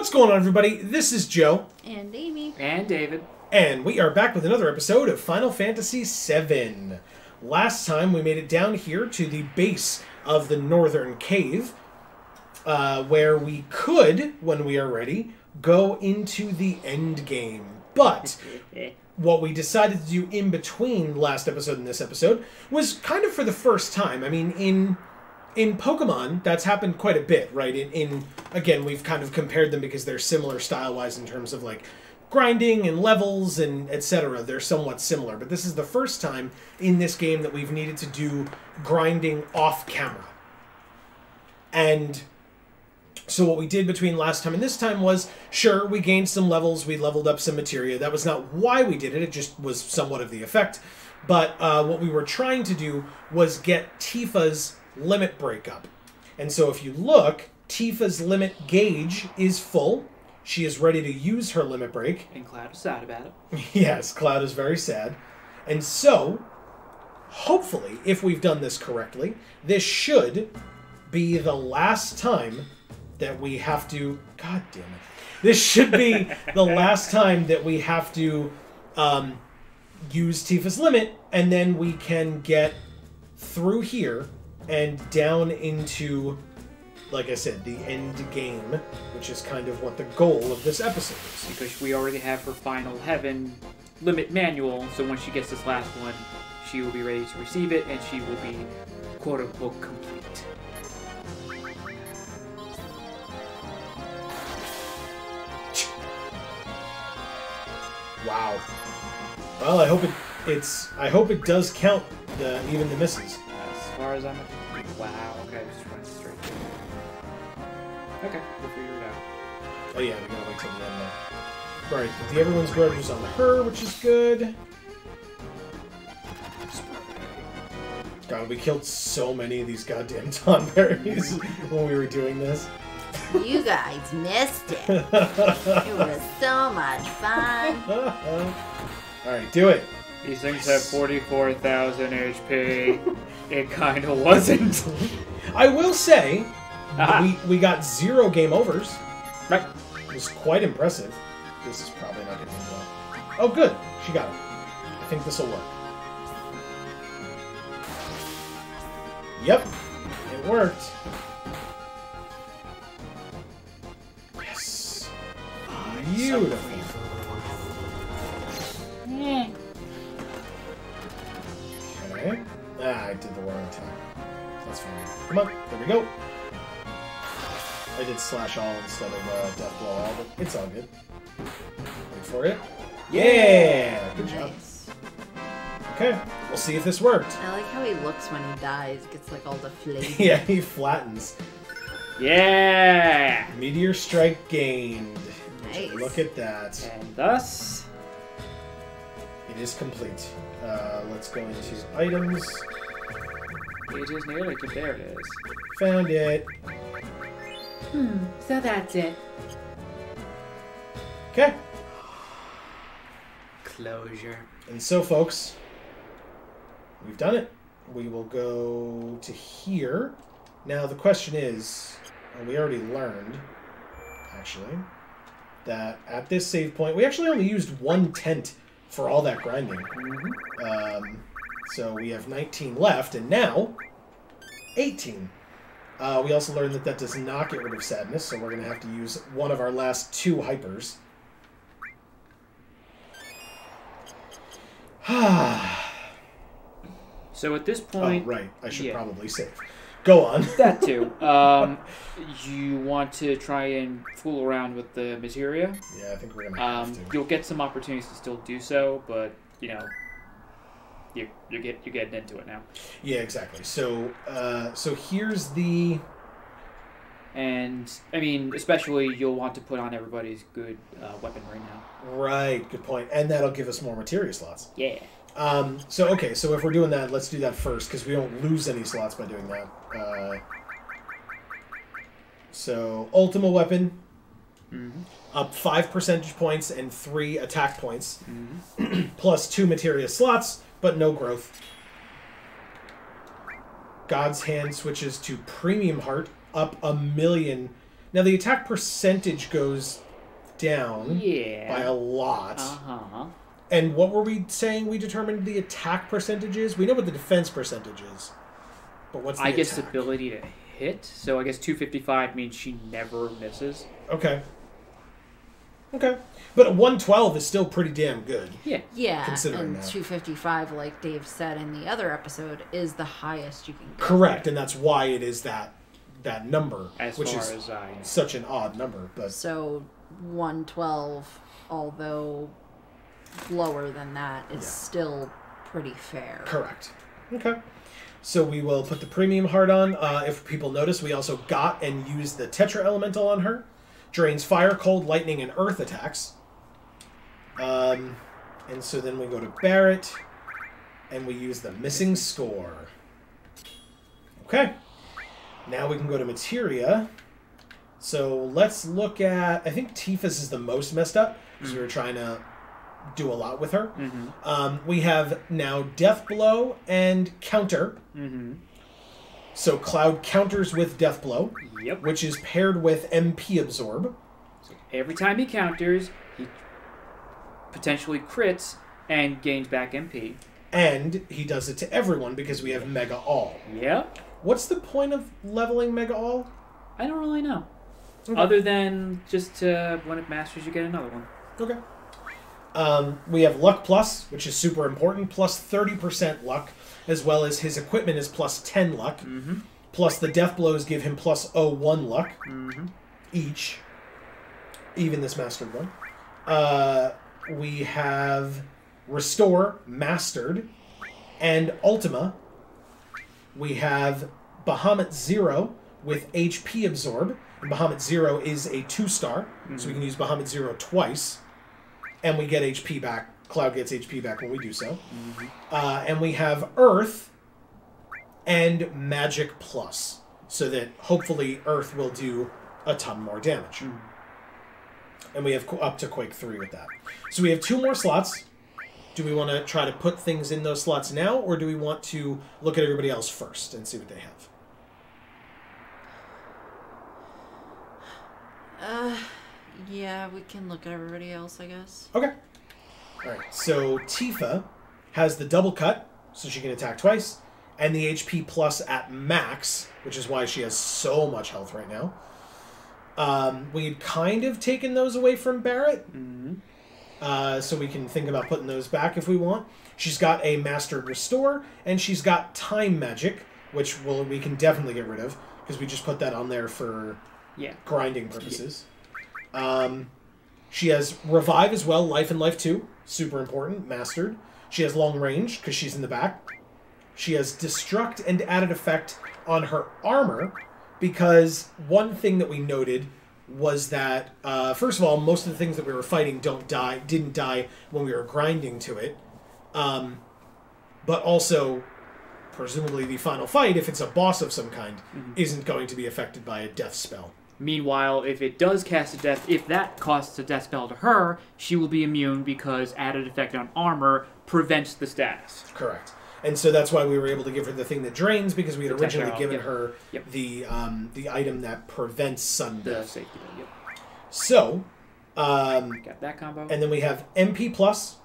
What's going on, everybody? This is Joe. And Amy. And David. And we are back with another episode of Final Fantasy VII. Last time we made it down here to the base of the northern cave, where we could, when we are ready, go into the end game. But what we decided to do in between last episode and this episode was kind of for the first time. I mean, in Pokemon, that's happened quite a bit, right? Again, we've kind of compared them because they're similar style-wise in terms of, like, grinding and levels and etc. They're somewhat similar. But this is the first time in this game that we've needed to do grinding off-camera. And so what we did between last time and this time was, sure, we gained some levels, we leveled up some materia. That was not why we did it, it just was somewhat of the effect. But what we were trying to do was get Tifa's limit break up. And so if you look, Tifa's limit gauge is full. She is ready to use her limit break. And Cloud is sad about it. Yes, Cloud is very sad. And so, hopefully, if we've done this correctly, this should be the last time that we have to... God damn it. This should be the last time that we have to use Tifa's limit, and then we can get through here and down into, like I said, the end game, which is kind of what the goal of this episode is. Because we already have her final heaven limit manual, so when she gets this last one, she will be ready to receive it, and she will be, quote-unquote, complete. Wow. Well, I hope it does count even the misses. As far as I'm... Wow, okay, just run straight. Okay, we'll figure it out. Oh yeah, we gotta wait till the end now. Alright, the Everyone's Grudge was on her, which is good. God, we killed so many of these goddamn Tonberries when we were doing this. You guys missed it. It was so much fun. Alright, do it. These things have 44,000 HP. It kind of wasn't. I will say, we got 0 game overs. Right. It was quite impressive. This is probably not going to end well. Oh, good. She got it. I think this will work. Yep. It worked. Yes. Beautiful. Yeah. Okay. I did the wrong attack. That's fine. Come on. There we go. I did slash all instead of death blow all, but it's all good. Wait for it. Yeah! Good job. Nice. Okay. We'll see if this worked. I like how he looks when he dies. Gets like all deflated. Yeah, he flattens. Yeah! Meteor strike gained. Nice. Look at that. And thus... It is complete. Let's go into items. It is nearly complete. There it is. Found it. So that's it. Okay. Closure. And so, folks, we've done it. We will go to here. Now, the question is, and we already learned, actually, that at this save point, we actually only used 1 tent for all that grinding. So we have 19 left, and now 18. We also learned that that does not get rid of sadness, so we're going to have to use one of our last 2 hypers. So at this point... Oh, right. I should probably save. Go on. That too. You want to try and fool around with the materia? Yeah, I think we're going to have to. You'll get some opportunities to still do so, but, you know, you're getting into it now. Yeah, exactly. So, so here's the... And, I mean, especially you'll want to put on everybody's good weaponry now. Right, good point. And that'll give us more materia slots. Yeah. So, okay, so if we're doing that, let's do that first, because we don't lose any slots by doing that. So, Ultima Weapon, up 5 percentage points and 3 attack points, plus 2 materia slots, but no growth. God's Hand switches to Premium Heart, up 1,000,000 Now, the attack percentage goes down by a lot. Uh-huh. And what were we saying we determined the attack percentage is? We know what the defense percentage is. But what's the I guess attack? ability to hit. So I guess 255 means she never misses. Okay. Okay. But 112 is still pretty damn good. Yeah. Yeah, Considering and that. 255, like Dave said in the other episode, is the highest you can get. Correct, and that's why it is that number, As which far is as I know. such an odd number. But So 112, although lower than that, is still pretty fair. correct. Okay. So we will put the premium heart on. If people notice, we also got and used the Tetra Elemental on her. Drains fire, cold, lightning, and earth attacks. And so then we go to Barrett, and we use the missing score. Okay. Now we can go to Materia. So let's look at... I think Tifa's is the most messed up, because we were trying to do a lot with her. We have now Death Blow and Counter. So Cloud counters with Death Blow, Yep. which is paired with MP Absorb. So every time he counters, he potentially crits and gains back MP. And he does it to everyone because we have Mega All. Yep. What's the point of leveling Mega All? I don't really know. Okay. Other than just when it masters, you get another one. Okay. We have Luck Plus, which is super important, plus 30% luck, as well as his equipment is plus 10 luck. Plus the Death Blows give him plus 01 luck each. Even this mastered one. We have Restore, Mastered, and Ultima. We have Bahamut Zero with HP Absorb. And Bahamut Zero is a 2-star, so we can use Bahamut Zero twice. And we get HP back. Cloud gets HP back when we do so. And we have Earth and Magic Plus, so that hopefully Earth will do a ton more damage. And we have up to Quake 3 with that. So we have 2 more slots. Do we want to try to put things in those slots now, or do we want to look at everybody else first and see what they have? Yeah, we can look at everybody else, I guess. Okay. Alright, so Tifa has the double cut, so she can attack twice, and the HP plus at max, which is why she has so much health right now. We'd kind of taken those away from Barrett, so we can think about putting those back if we want. She's got a Mastered Restore, and she's got Time Magic, which we can definitely get rid of, because we just put that on there for grinding purposes. She has Revive as well, Life and Life 2, super important, Mastered. She has Long Range, because she's in the back. She has Destruct and added effect on her armor, because one thing that we noted was that, first of all, most of the things that we were fighting didn't die when we were grinding to it. But also, presumably the final fight, if it's a boss of some kind, isn't going to be affected by a death spell. Meanwhile, if it does cast a death, if that costs a death spell to her, she will be immune because added effect on armor prevents the status. Correct. And so that's why we were able to give her the thing that drains, because we had Protect originally her, given her the item that prevents sudden The death. safety bit, So, got that combo. and then we have MP plus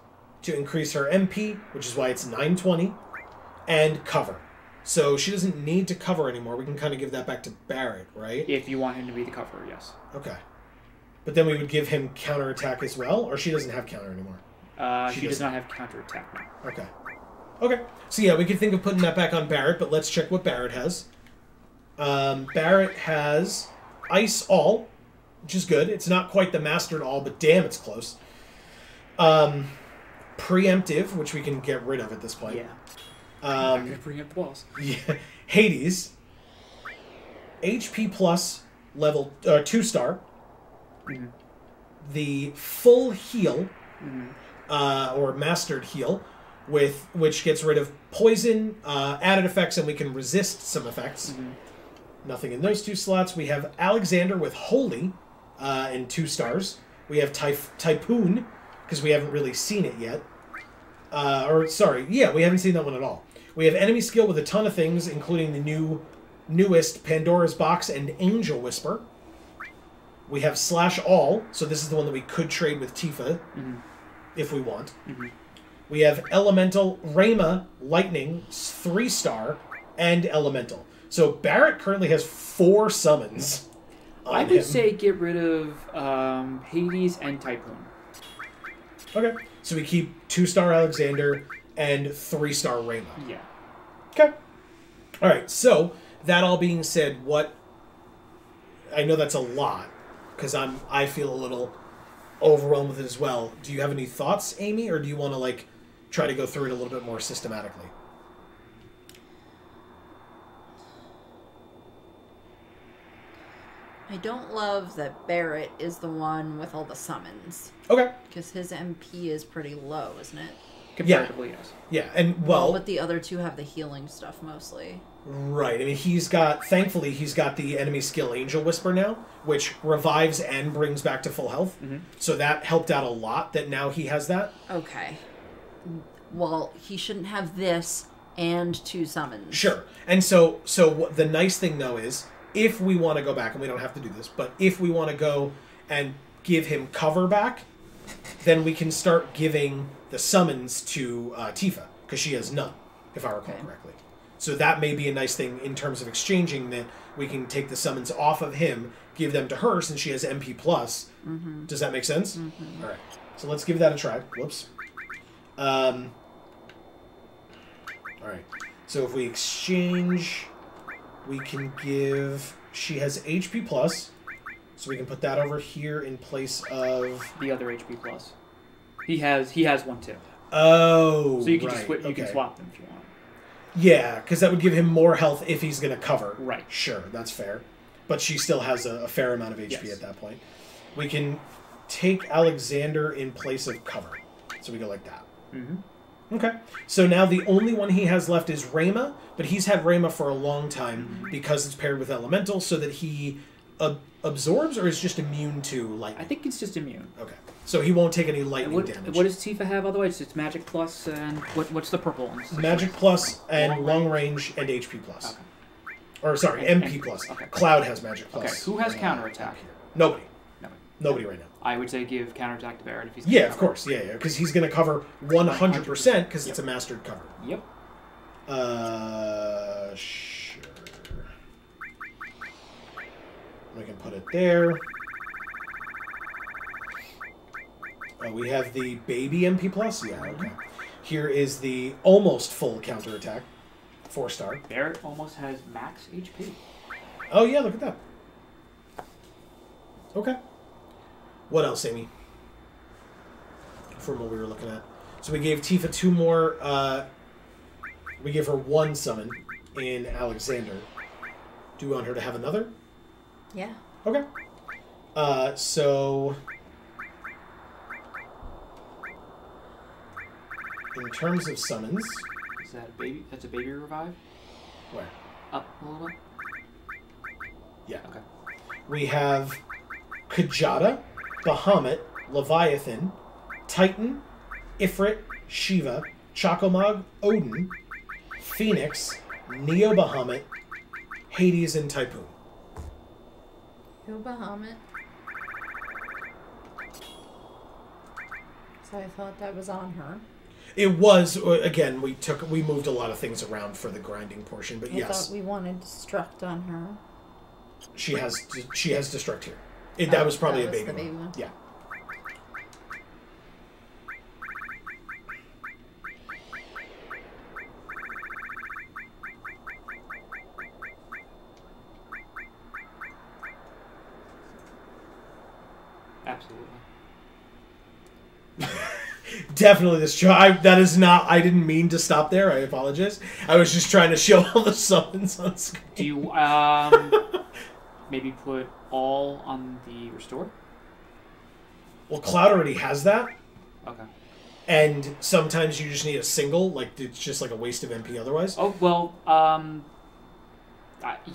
to increase her MP, which is why it's 920, and cover. So she doesn't need to cover anymore. We can kind of give that back to Barrett, right? If you want him to be the coverer, yes. Okay. But then we would give him counterattack as well, or she doesn't have counter anymore? She does not have counterattack now. Okay. Okay. So yeah, we could think of putting that back on Barrett, but let's check what Barrett has. Barrett has Ice All, which is good. It's not quite the Mastered All, but damn, it's close. Preemptive, which we can get rid of at this point. Yeah. I'm going to bring up the balls. Yeah. Hades. HP plus level 2-star. The full heal, or mastered heal, which gets rid of poison, added effects, and we can resist some effects. Nothing in those 2 slots. We have Alexander with Holy in 2 stars. We have Typhoon, because we haven't really seen it yet. We haven't seen that one at all. We have enemy skill with a ton of things, including the newest Pandora's Box and Angel Whisper. We have Slash All, so this is the one that we could trade with Tifa, if we want. We have Elemental, Rayma, Lightning, 3-star, and Elemental. So Barrett currently has 4 summons on I would him. say get rid of Hades and Typhoon. Okay, so we keep 2-star Alexander and 3-star Rayma. Yeah. Okay. All right, so that all being said, what... I know that's a lot, because I feel a little overwhelmed with it as well. Do you have any thoughts, Amy, or do you want to, like, try to go through it a little bit more systematically? I don't love that Barrett is the one with all the summons. Okay. Because his MP is pretty low, isn't it? Comparatively, yes. Yeah, and well... But the other two have the healing stuff mostly. Right. I mean, thankfully, he's got the enemy skill Angel Whisper now, which revives and brings back to full health. So that helped out a lot that now he has that. Okay. Well, he shouldn't have this and 2 summons. Sure. And so the nice thing, though, is if we want to go back, and we don't have to do this, but if we want to go and give him cover back, then we can start giving the summons to Tifa, because she has none, if I recall correctly. So that may be a nice thing in terms of exchanging, that we can take the summons off of him, give them to her, since she has MP+. Does that make sense? All right. So let's give that a try. Whoops. All right. So if we exchange, we can give... She has HP+, so we can put that over here in place of... The other HP+. He has one too. Oh, so you can right. just you can swap them if you want. Yeah, because that would give him more health if he's going to cover. Right. Sure, that's fair. But she still has a fair amount of HP at that point. We can take Alexander in place of cover. So we go like that. Okay. So now the only one he has left is Rayma, but he's had Rayma for a long time because it's paired with Elemental, so that he absorbs or is just immune to lightning? I think it's just immune. Okay. So he won't take any lightning damage. What does Tifa have otherwise? It's Magic Plus and what's the purple one? Magic Plus and long range and HP Plus. Okay. Or sorry, MP Plus. Okay. Cloud has Magic Plus. Okay. Who has counterattack? Nobody. Nobody right now. I would say give counterattack to Barrett if he's... Yeah, of course. Yeah, because he's going to cover 100% because it's a mastered cover. Yep. Sure. We can put it there. We have the baby MP+. Yeah, okay. Here is the almost full counterattack. 4-star. Barrett almost has max HP. Oh, yeah, look at that. Okay. What else, Amy? From what we were looking at. So we gave Tifa 2 more... we gave her 1 summon in Alexander. Do you want her to have another? Yeah. Okay. So... in terms of summons... Is that a baby? That's a baby revive? Where? Up a little bit? Yeah. Okay. We have Kajata, Bahamut, Leviathan, Titan, Ifrit, Shiva, Chocomog, Odin, Phoenix, Neo Bahamut, Hades, and Typhoon. Neo Bahamut. So I thought that was on her. It was, again, we moved a lot of things around for the grinding portion, but yes. I thought we wanted Destruct on her. She has Destruct here. That was probably a baby one. Yeah. Absolutely. Definitely this show. That is not... I didn't mean to stop there. I apologize. I was just trying to show all the summons on screen. Do you maybe put all on the restore? Well, Cloud already has that. Okay. And sometimes you just need a single. Like, it's just like a waste of MP otherwise. Oh, well,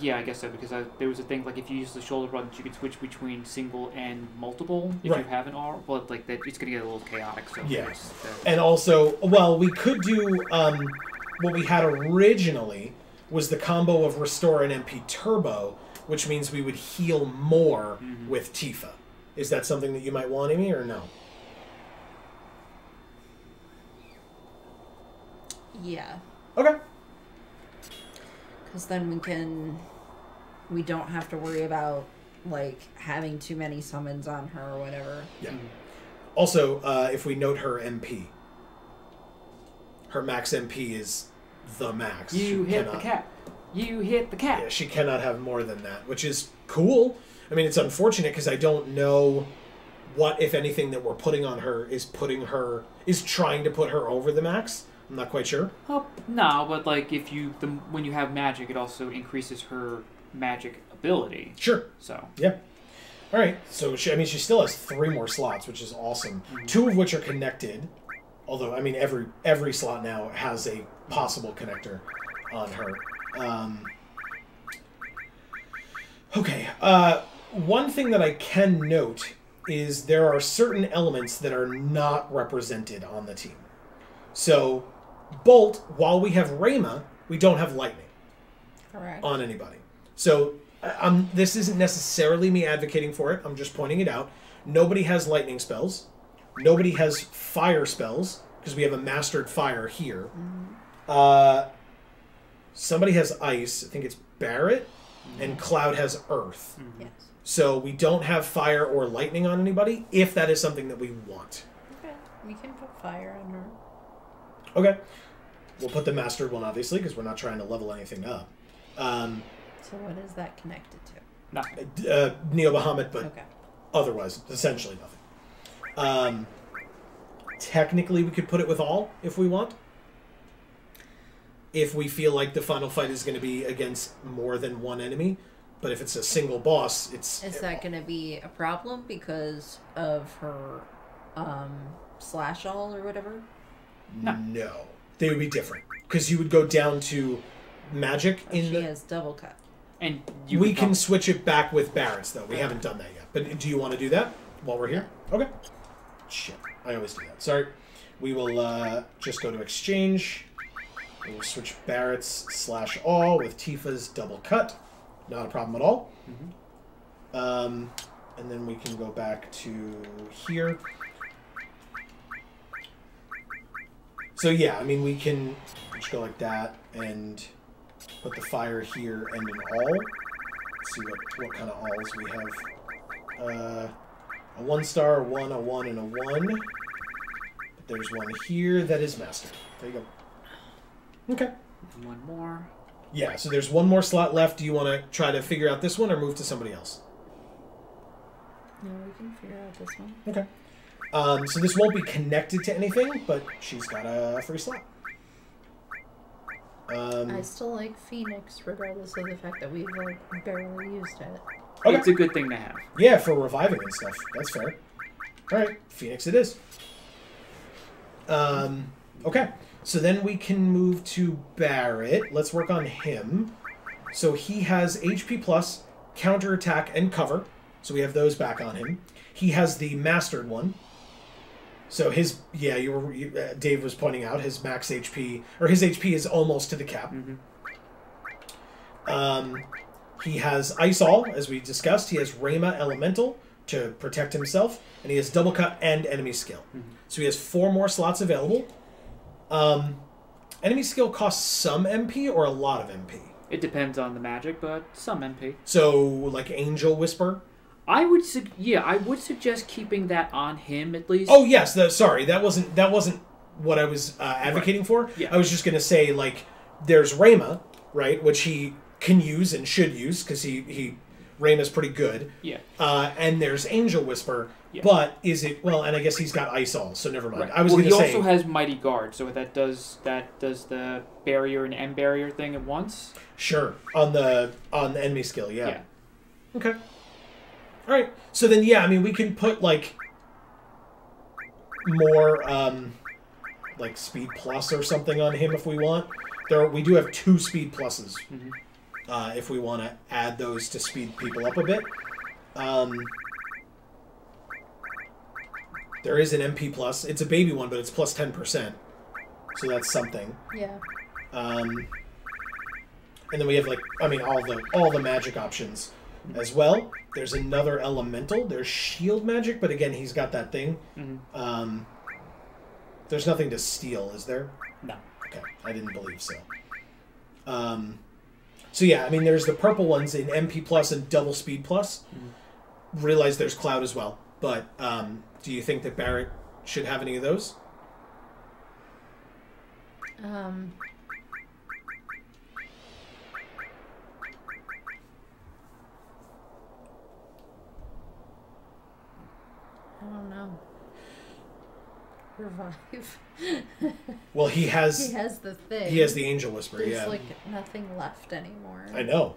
yeah, I guess so, because there was a thing, like, if you use the shoulder buttons, you can switch between single and multiple if you have an R. Well, like, that, it's going to get a little chaotic. So yes. And also, well, we could do what we had originally, was the combo of Restore and MP Turbo, which means we would heal more with Tifa. Is that something that you might want, Amy, or no? Yeah. Okay. Because then we don't have to worry about, like, having too many summons on her or whatever. Yeah. Also, if we note her MP, her max MP is the max. You hit the cap. You hit the cap. Yeah, she cannot have more than that, which is cool. I mean, it's unfortunate because I don't know what, if anything, that we're putting on her is trying to put her over the max. I'm not quite sure. Oh, no, but like when you have magic, it also increases her magic ability. Sure. So. Yeah. All right. So she still has 3 more slots, which is awesome. 2 of which are connected. Although, I mean, every slot now has a possible connector on her. Okay. One thing that I can note is there are certain elements that are not represented on the team. So, Bolt, while we have Rayma, we don't have Lightning. Correct. On anybody. So, this isn't necessarily me advocating for it. I'm just pointing it out. Nobody has lightning spells. Nobody has fire spells, because we have a mastered fire here. Somebody has ice. I think it's Barrett. And Cloud has earth. Yes. So we don't have fire or lightning on anybody, if that is something that we want. Okay. We can put fire on her. Okay. We'll put the mastered one, obviously, because we're not trying to level anything up. So what is that connected to? Nothing. Neo Bahamut, but Okay. otherwise, essentially nothing. Technically, we could put it with all, if we want. If we feel like the final fight is going to be against more than one enemy. But if it's a single boss, it's... Is that going to be a problem because of her slash all or whatever? No. They would be different. Because you would go down to magic She has double cut. And we can switch it back with Barrett's, though. We haven't done that yet. But do you want to do that while we're here? Okay. Shit. I always do that. Sorry. We will just go to exchange. We will switch Barrett's slash all with Tifa's double cut. Not a problem at all. And then we can go back to here. So yeah, I mean, we can just go like that and put the fire here and an all. Let's see what kind of alls we have. A 1-star, a 1, a 1, and a 1. But there's one here that is mastered. There you go. Okay. One more. Yeah, so there's one more slot left. Do you want to try to figure out this one or move to somebody else? No, we can figure out this one. Okay. So this won't be connected to anything, but she's got a free slot. I still like Phoenix, regardless of the fact that we've like barely used it. Okay. It's a good thing to have. Yeah, for reviving and stuff. That's fair. All right, Phoenix it is. Okay, so then we can move to Barrett. Let's work on him. So he has HP plus, counterattack, and cover. So we have those back on him. He has the mastered one. So his, yeah, Dave was pointing out his max HP, or his HP is almost to the cap. He has Ice All, as we discussed. He has Rayma Elemental to protect himself, and he has Double Cut and Enemy Skill. So he has 4 more slots available. Enemy Skill costs some MP or a lot of MP? It depends on the magic, but some MP. So, like Angel Whisper? I would suggest keeping that on him at least. Oh yes, sorry, that wasn't what I was advocating for. Yeah. I was just gonna say, like, there's Rayma, right, which he can use and should use because Rayma's pretty good. Yeah. And there's Angel Whisper, yeah. But is it and I guess he's got Ice All, so never mind. Right. I was gonna he say also has Mighty Guard, so that does the barrier and end barrier thing at once. Sure, on the enemy skill, yeah. Okay. All right. So then, yeah, I mean, we can put like more like speed plus or something on him if we want. We do have 2 speed pluses. If we want to add those to speed people up a bit. There is an MP plus. It's a baby one, but it's plus 10%. So that's something. Yeah. And then we have, like, I mean, all the magic options as well. There's another elemental. There's shield magic, but again, he's got that thing. Mm-hmm. There's nothing to steal, is there? No. Okay, I didn't believe so. So yeah, I mean, there's the purple ones in MP plus and double speed plus. Mm-hmm. Realize there's Cloud as well, but do you think that Barrett should have any of those? I don't know. Revive. Well, he has... He has the thing. He has the Angel Whisper, There's, yeah. like, nothing left anymore. I know.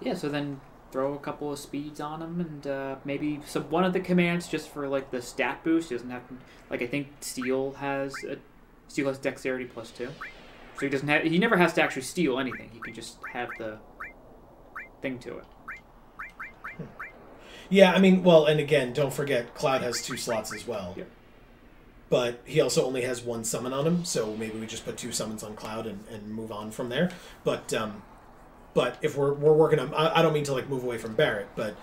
Yeah, so then throw a couple of speeds on him, and maybe one of the commands just for, like, the stat boost. He doesn't have to... Like, I think Steel has Dexterity +2. So he doesn't have... He never has to actually steal anything. He can just have the thing to it. Yeah, I mean, well, and again, don't forget, Cloud has 2 slots as well. Yep. But he also only has 1 summon on him, so maybe we just put 2 summons on Cloud and move on from there. But if we're working on... I don't mean to, like, move away from Barrett, but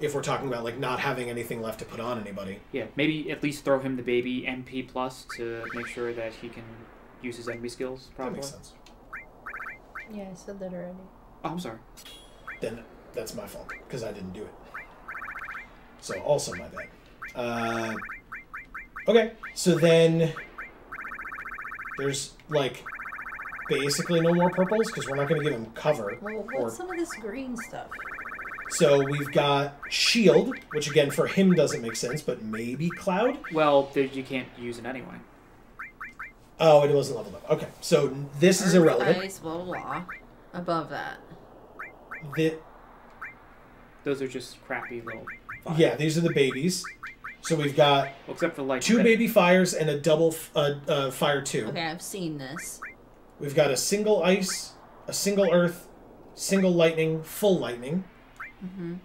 if we're talking about, like, not having anything left to put on anybody... Yeah, maybe at least throw him the baby MP plus to make sure that he can use his enemy skills properly. That makes sense. Yeah, I said that already. Oh, I'm sorry. Then that's my fault, because I didn't do it. So, also my bad. Okay, so then there's, like, basically no more purples, because we're not going to give him cover. Well, what's some of this green stuff? So we've got Shield, which again for him doesn't make sense, but maybe Cloud? Well, you can't use it anyway. Oh, it wasn't leveled up. Okay, so this is irrelevant. Ice, blah, blah, blah. Above that. Those are just crappy little fires. Yeah, these are the babies. So we've got well, except for like 2 baby fires and a double fire 2. Okay, I've seen this. We've got a single ice, a single earth, single lightning, full lightning. Mm-hmm.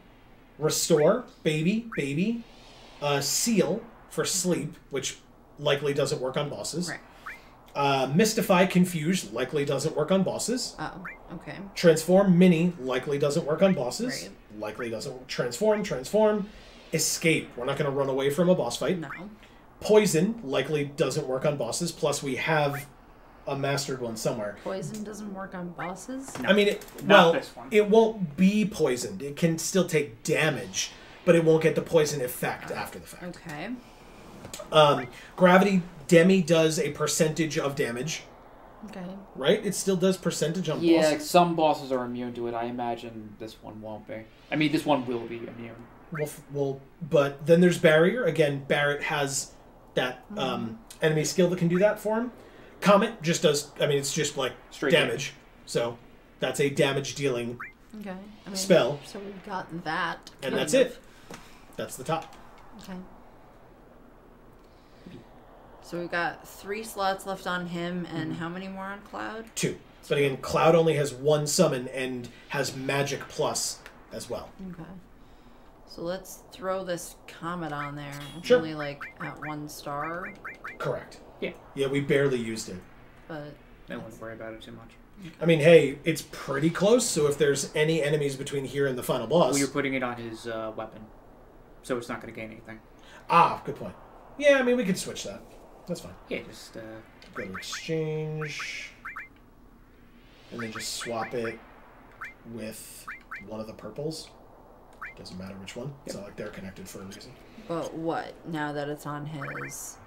Restore, baby, seal for sleep, which likely doesn't work on bosses. Right. Mystify, confuse, likely doesn't work on bosses. Oh, okay. Transform, mini, likely doesn't work on bosses. Right. Likely doesn't transform. Escape, we're not going to run away from a boss fight. No. Poison, likely doesn't work on bosses. Plus, we have a mastered one somewhere. Poison doesn't work on bosses? No, I mean, this one. It won't be poisoned. It can still take damage, but it won't get the poison effect after the fact. Okay. Gravity Demi does a percentage of damage. Okay. Right? It still does percentage on yeah, bosses. some bosses are immune to it. I imagine this one won't be. I mean, this one will be immune. Well, but then there's Barrier. Again, Barrett has that enemy skill that can do that for him. Comet just does, I mean, it's just like Straight damage. So that's a damage dealing Okay. I mean, spell. So we've got that. And that's it. That's the top. Okay. So we've got 3 slots left on him, and how many more on Cloud? 2. But again, Cloud only has 1 summon and has Magic Plus as well. Okay. So let's throw this Comet on there. It's Sure. only like at 1 star, Correct. Yeah. Yeah, we barely used it. but I wouldn't worry about it too much. I mean, hey, it's pretty close, so if there's any enemies between here and the final boss... Well, you're putting it on his weapon, so it's not going to gain anything. Ah, good point. Yeah, I mean, we could switch that. That's fine. Yeah, just... Go to exchange, and then just swap it with one of the purples. Doesn't matter which one. It's not like they're connected for a reason. but what? Now that it's on his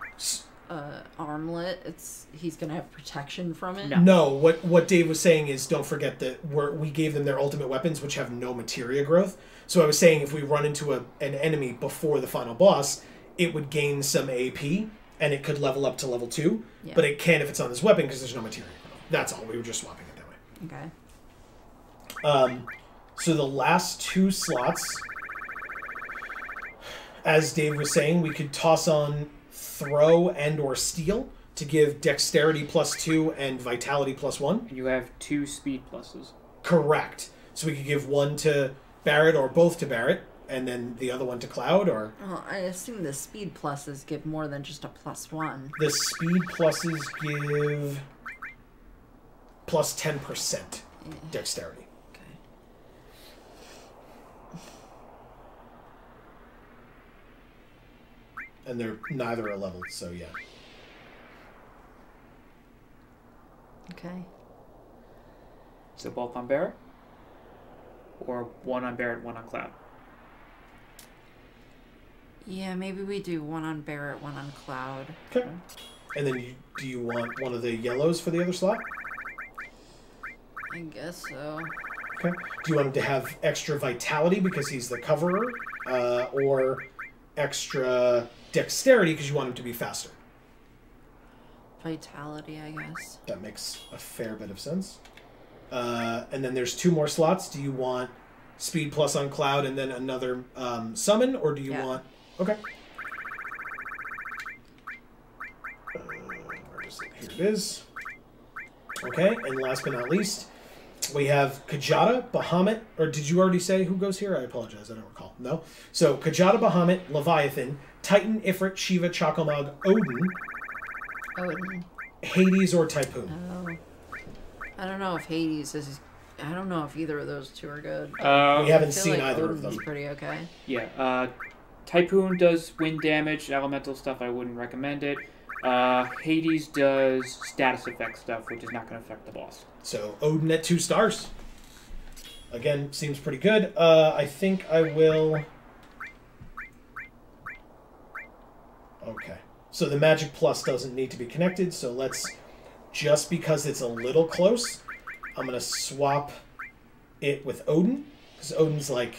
armlet, he's gonna have protection from it. No, what Dave was saying is, don't forget that we gave them their ultimate weapons, which have no materia growth. So I was saying if we run into an enemy before the final boss, it would gain some AP, and it could level up to level 2. Yeah. But it can't if it's on this weapon because there's no materia growth. That's all. We were just swapping it that way. Okay. So the last 2 slots, as Dave was saying, we could toss on Throw and or Steal to give Dexterity +2 and Vitality +1. And you have 2 speed pluses. Correct. So we could give one to Barrett or both to Barrett, and then the other one to Cloud, or... Well, I assume the speed pluses give more than just a +1. The speed pluses give +10%. dexterity. Okay. And they're neither are leveled, so yeah. Okay. So both on Barrett? Or one on Barrett, one on Cloud? Yeah, maybe we do one on Barrett, one on Cloud. Okay. And then do you want one of the yellows for the other slot? I guess so. Okay. Do you want him to have extra vitality because he's the coverer? Or extra dexterity because you want him to be faster? Vitality, I guess. That makes a fair bit of sense. And then there's 2 more slots. Do you want speed plus on Cloud and then another summon? Or do you want... Okay. Where is it? Here it is. Okay, and last but not least, we have Kajata, Bahamut, or did you already say who goes here? I apologize, I don't recall. No? So, Kajata, Bahamut, Leviathan, Titan, Ifrit, Shiva, Chocomog, Odin, Odin. Hades, or Typhoon. Oh. I don't know if Hades is... I don't know if either of those two are good. We haven't I feel seen like either Odin's of them. pretty okay. Yeah, Typhoon does wind damage, elemental stuff, I wouldn't recommend it. Hades does status effect stuff, which is not going to affect the boss. So, Odin at 2 stars. Again, seems pretty good. I think I will... Okay. So the magic plus doesn't need to be connected, so let's... Just because it's a little close, I'm going to swap it with Odin. Because Odin's like...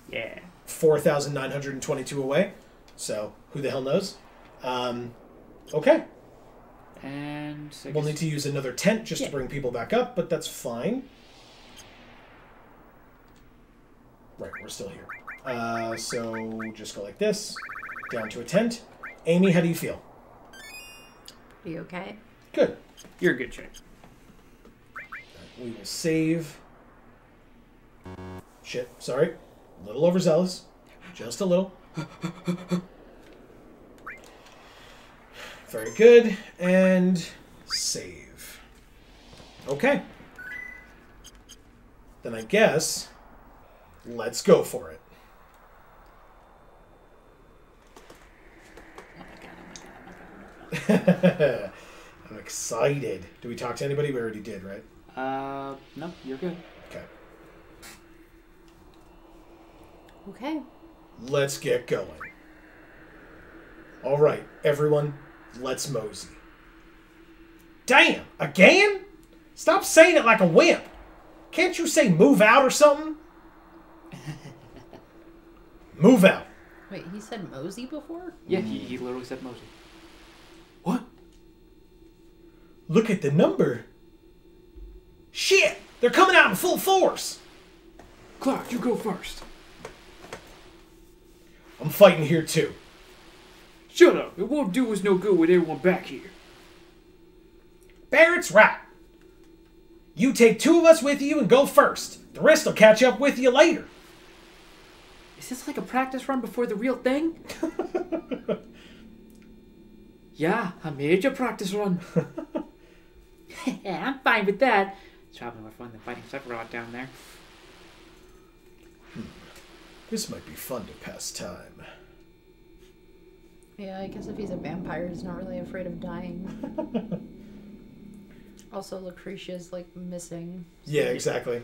Yeah. 4,922 away. So, who the hell knows? Okay. And... so I We'll guess- need to use another tent just to bring people back up, but that's fine. Right, we're still here. So just go like this, down to a tent. Amy, how do you feel? Pretty okay. Good. You're in good shape. We will save. Shit, sorry. A little overzealous. Just a little. Very good. And save. Okay. Then I guess let's go for it. I'm excited. Do we talk to anybody? We already did, right? No, you're good. Okay. Okay. Let's get going. All right, everyone, let's mosey. Damn, again? Stop saying it like a wimp. Can't you say move out or something? Move out. Wait, he said Mosey before? Yeah, he literally said Mosey. What? Look at the number. Shit, they're coming out in full force. Cloud, you go first. I'm fighting here too. Shut up. It won't do us no good with everyone back here. Barrett's right. You take 2 of us with you and go first. The rest will catch up with you later. Is this like a practice run before the real thing? Yeah, I made your practice run. Yeah, I'm fine with that. It's probably more fun than fighting Sephiroth down there. This might be fun to pass time. Yeah, I guess if he's a vampire, he's not really afraid of dying. Also, Lucretia's, like, missing. Yeah, exactly.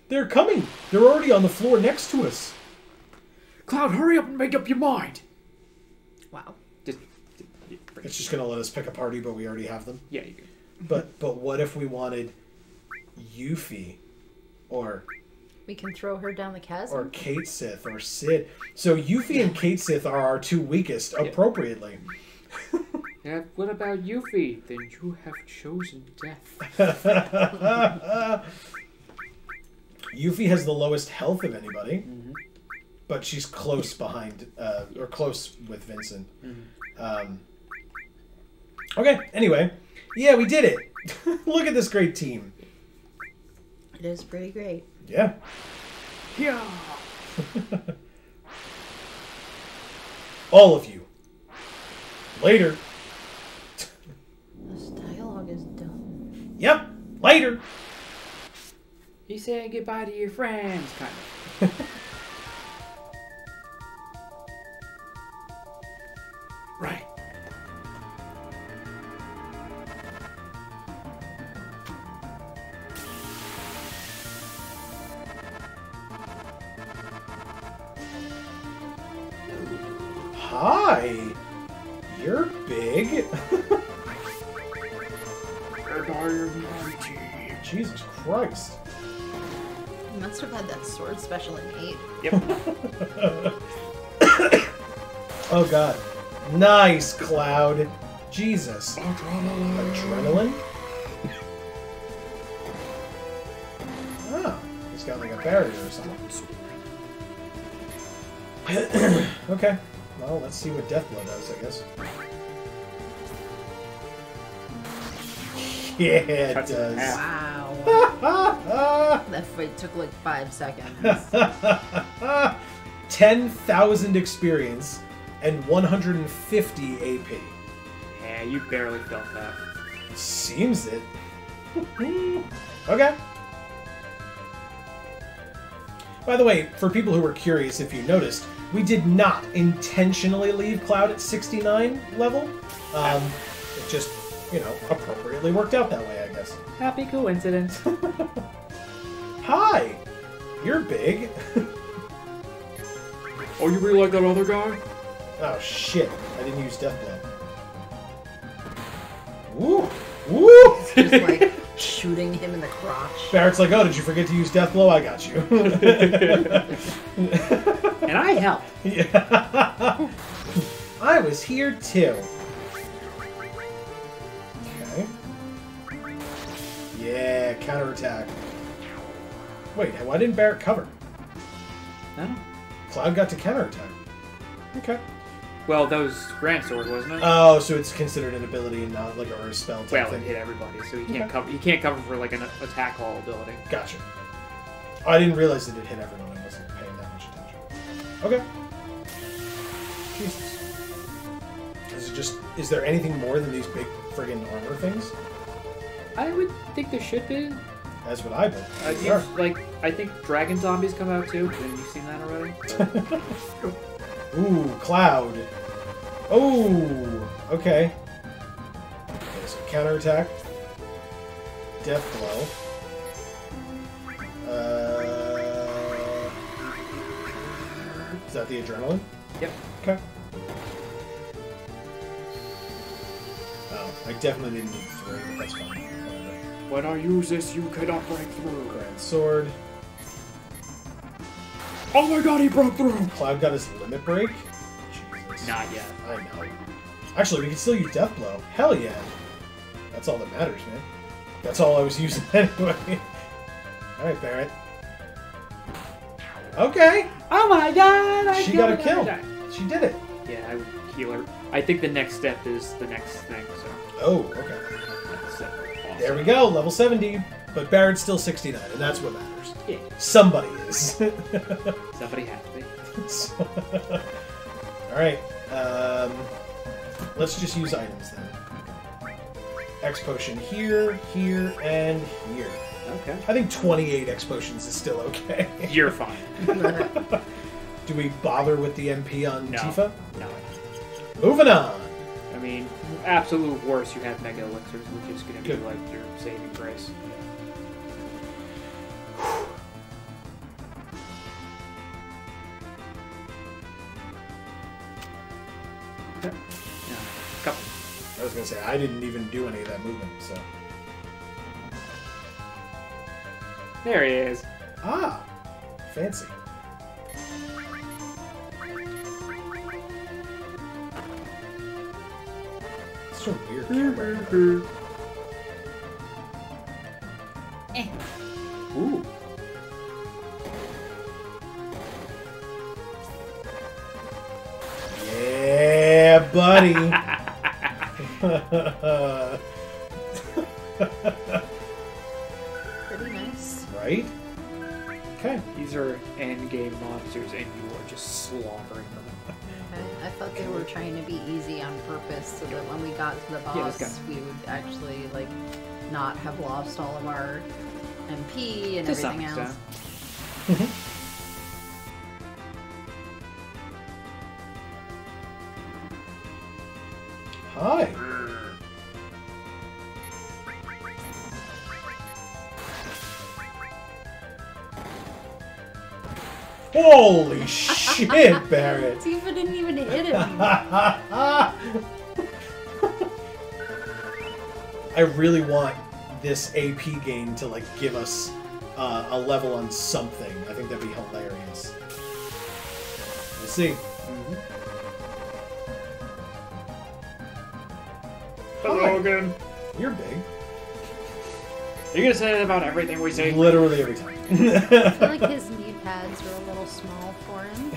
They're coming. They're already on the floor next to us. Cloud, hurry up and make up your mind. Wow. It's just going to let us pick a party, but we already have them. Yeah, you can. But what if we wanted Yuffie or We can throw her down the chasm? or Kate Sith or Sid? So Yuffie and Kate Sith are our 2 weakest, appropriately. Yeah, what about Yuffie? Then you have chosen death. Yuffie has the lowest health of anybody, but she's close behind, or close with Vincent. Okay, anyway. Yeah, we did it. Look at this great team. It is pretty great. Yeah. Yeah. All of you. Later. This dialogue is dumb. Yep. Later! He's saying goodbye to your friends, kind of. Right. Hi! You're big. Jesus Christ. You must have had that sword specially made. Yep. Oh god. Nice, Cloud. Jesus. Adrenaline? Oh, he's got like a barrier or something. Okay. Well, let's see what Deathblow does, I guess. Yeah, it Cuts it in does. Wow. That fight took like 5 seconds. 10,000 experience and 150 AP. Yeah, you barely felt that. Seems it. Okay. By the way, for people who were curious, if you noticed, we did not intentionally leave Cloud at 69 level. It just, you know, appropriately worked out that way, I guess. Happy coincidence. Hi! You're big. Oh, you really like that other guy? Oh, shit. I didn't use Deathblow. Woo! Woo! Just like shooting him in the crotch. Barrett's like, oh, did you forget to use Deathblow? I got you. And I helped. Yeah. I was here too. Okay. Yeah, counterattack. Wait, why didn't Barrett cover? No. Cloud got to counterattack. Okay. Well, that was Grand Sword, wasn't it? Oh, so it's considered an ability and not like a spell type Well, it thing. hit everybody, so he can't Okay. cover. He can't cover for like an attack all ability. Gotcha. Oh, I didn't realize that it hit everyone. I wasn't paying that much attention. Okay. Jesus. Is there anything more than these big friggin' armor things? I would think there should be. That's what I bet. Sure. Like, I think dragon zombies come out too. Haven't you seen that already? Ooh, Cloud. Oh, okay. Okay, so counterattack. Death blow. Is that the adrenaline? Yep. Okay. Oh, I definitely didn't need 3, but that's fine. Whatever. When I use this, you cannot break through. Grand sword. Oh my god, he broke through! Cloud got his limit break. Jesus. Not yet. I know. Actually, we can still use Death Blow. Hell yeah. That's all that matters, man. That's all I was using anyway. Alright, Barrett. Okay. Oh my god! She got a kill. She did it. Yeah, I would heal her. I think the next step is the next thing, so. Oh, okay. That's awesome. There we go, level 70. But Barrett's still 69, and that's what matters. Yeah. Somebody is. Somebody has to be. Alright. Let's just use items then. X potion here, here, and here. Okay. I think 28 X potions is still okay. You're fine. Do we bother with the MP on No. Tifa? No. Moving on. I mean, absolute worst, you have Mega Elixirs, which is going to be Good. like your saving grace. Okay. Yeah. Couple. I was going to say, I didn't even do any of that movement, so. There he is. Ah, fancy. It's so weird. camera. Ooh. Yeah, buddy. Pretty nice. Right? Okay. These are endgame monsters, and you are just slaughtering them. Okay. I thought they were trying to be easy on purpose so that when we got to the Yeah, this boss, we would actually, like, not have lost all of our MP and To some everything else. extent. Hi. Holy shit, Barrett. Tifa didn't even hit him. I really want this AP gain to like give us a level on something. I think that'd be hilarious. We'll see. Hello again. You're big. Are you gonna say that about everything we say? Literally every time. I feel like his knee pads are a little small for him.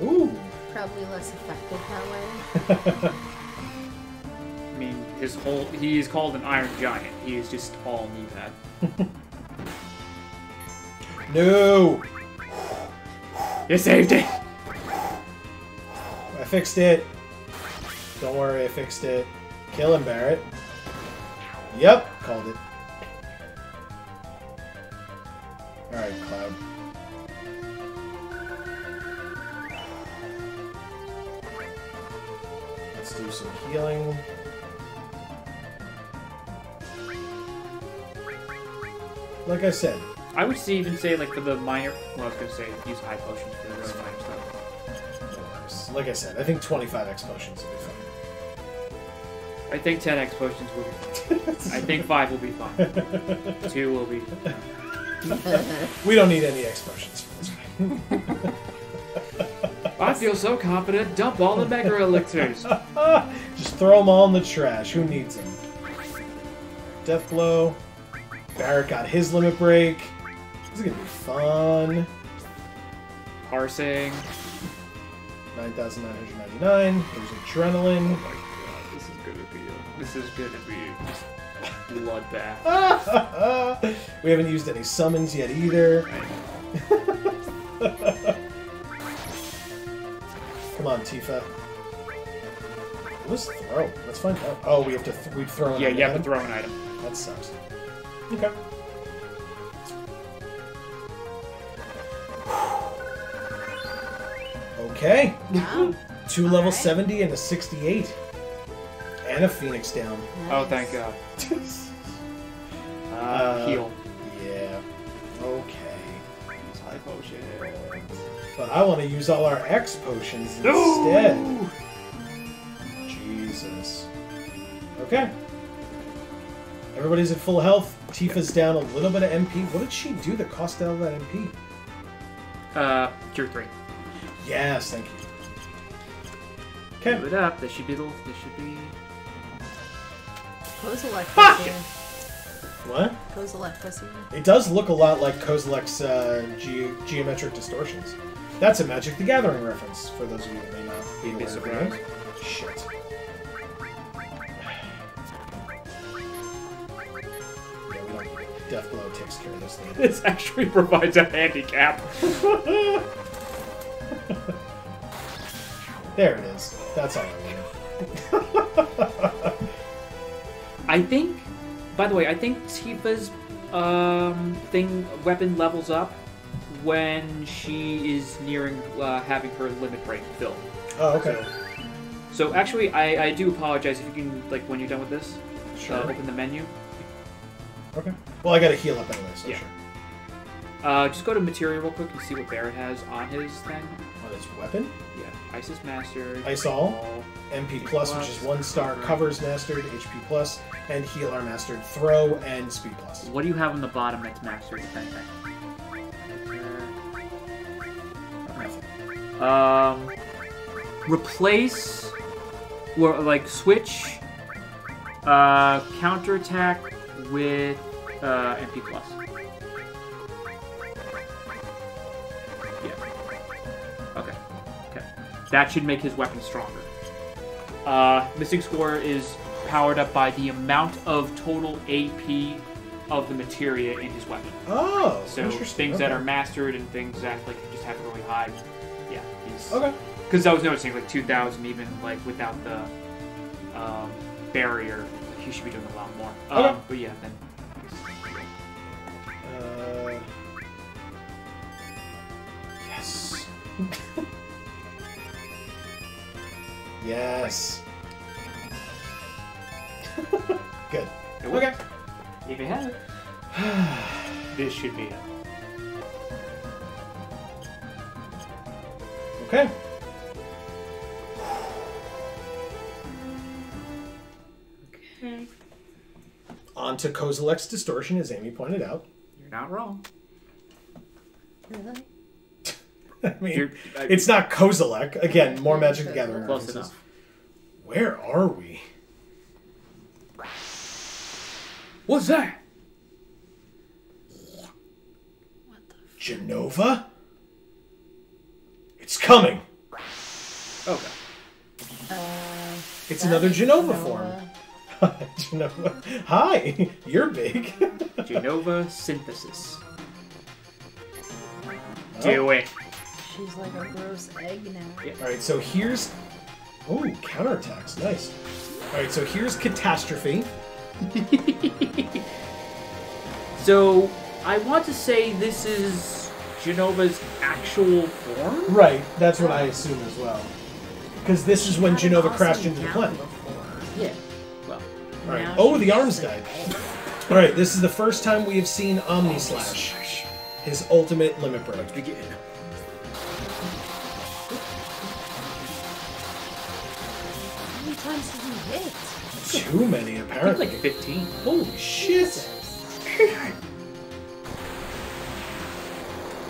Ooh. Probably less effective that way. I mean, he is called an Iron Giant. He is just all knee pad. No. You saved it. I fixed it. Don't worry, I fixed it. Kill him, Barrett. Yep, called it. Alright, Cloud. Let's do some healing. Like I said. I would even say, like, for the minor... Well, I was gonna say, use high potions for the really minor stuff. Like I said, I think 25x potions will be fine. I think 10x potions will be fine. I think 5 will be fine. 2 will be... We don't need any X potions for this one. I feel so confident. Dump all the Mega Elixirs. Just throw them all in the trash. Who needs them? Death Blow. Barrett got his limit break. This is gonna be fun. Parsing. 9,999. There's Adrenaline. Oh my god, this is gonna be just bloodbath. We haven't used any summons yet either. Come on, Tifa. What's throw? Let's find out. Oh, we have to. We throw. Yeah, you have to throw an item. That sucks. Okay. Okay. Wow. 2 level Alright. 70 and a 68. And a Phoenix down. Oh, thank god. Heal. Yeah. Okay. Use high potion. But I want to use all our X potions instead. No! Jesus. Okay. Everybody's at full health. Tifa's down a little bit of MP. What did she do that cost out that MP? Cure 3. Yes, thank you. Okay. Move it up. This should be the... This should be... Cozalex Ah! was here. What? Cozalex was here. It does look a lot like Cozalex Geometric Distortions. That's a Magic the Gathering reference, for those of you that may not be You'd be aware of surprised. it. Shit. Yeah, we don't need it. Death Blow takes care of this thing. This actually provides a handicap. There it is. That's all I wanted. I think... By the way, I think Tifa's weapon levels up when she is nearing having her limit break filled. Oh, okay. So actually, I do apologize if you can, like, when you're done with this, Sure. open the menu. Okay. Well, I gotta heal up anyway, so Yeah. sure. Just go to Materia real quick and see what Barrett has on his thing. On his weapon? Yeah, Ice is mastered. Ice all. MP plus, which is 1 star, cover. covers mastered, HP plus, and heal are mastered, throw, and speed plus. What do you have on the bottom that's mastered, if anything? Replace, or like switch, counterattack with MP plus. Yeah. Okay. Okay. That should make his weapon stronger. Missing score is powered up by the amount of total AP of the materia in his weapon. Oh, So interesting. things that Okay. are mastered and things that like just have really high. Yeah, he's Okay. because I was noticing like 2,000 even like without the barrier, he should be doing a lot more. Okay. But yeah, then. Yes. Yes. Good. It worked. Okay. If you have it, this should be it. Okay. Okay. On to Cozalex Distortion, as Amy pointed out. You're not wrong. Really? I mean, it's not Kozalek. Again, more Magic the Gathering Close references. enough. Where are we? What's that? Jenova? It's coming. Okay. It's another Jenova form. Jenova. Hi, you're big. Jenova Synthesis. Oh. Do it. She's like a gross egg now. All right, so here's... Oh, counterattacks. Nice. All right, so here's Catastrophe. So, I want to say this is Jenova's actual form? Right, that's what I assume as well. Because this is when Jenova crashed into the planet. Yeah. Well. All right. Oh, the arms died. All right, this is the first time we have seen Omni Slash. His ultimate limit break. Begin. How many times did he hit? Too many, I apparently. think like 15. Holy shit!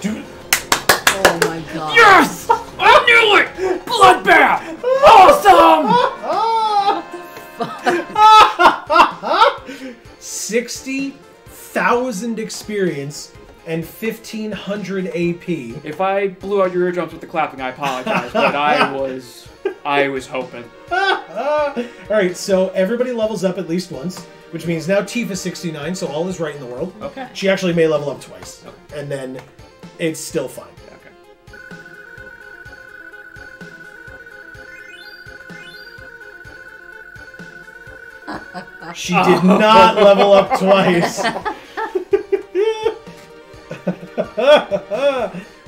Dude. Oh my god. Yes! I knew it! Bloodbath! Awesome! 60,000 experience and 1,500 AP. If I blew out your eardrums with the clapping, I apologize, but I was hoping. Alright, so everybody levels up at least once, which means now Tifa's 69, so all is right in the world. Okay. She actually may level up twice, Okay. and then it's still fine. Okay. She did not level up twice.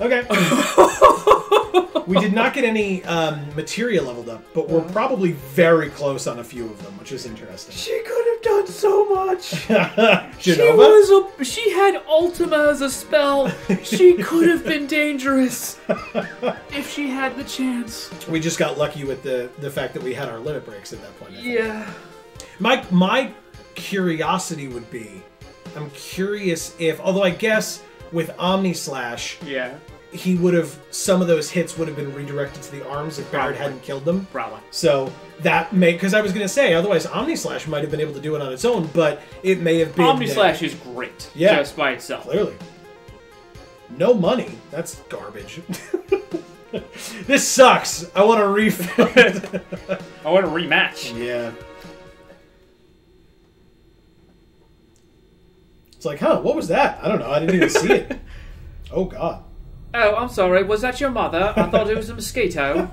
Okay. We did not get any materia leveled up, but we're probably very close on a few of them, which is interesting. She could have done so much. Jenova? She had Ultima as a spell. She could have been dangerous if she had the chance. We just got lucky with the fact that we had our limit breaks at that point. I think. Yeah. My curiosity would be, I'm curious if, although I guess with Omni Slash, Yeah. he would have, some of those hits would have been redirected to the arms if Barrett hadn't killed them. Probably. So that may, because I was going to say, otherwise Omni Slash might have been able to do it on its own, but it may have been... Omni Slash is great. Yeah. Just by itself. Clearly. No money. That's garbage. This sucks. I want to refill it. I want a rematch. Yeah. It's like, huh, what was that? I don't know. I didn't even see it. Oh, God. Oh, I'm sorry. Was that your mother? I thought it was a mosquito.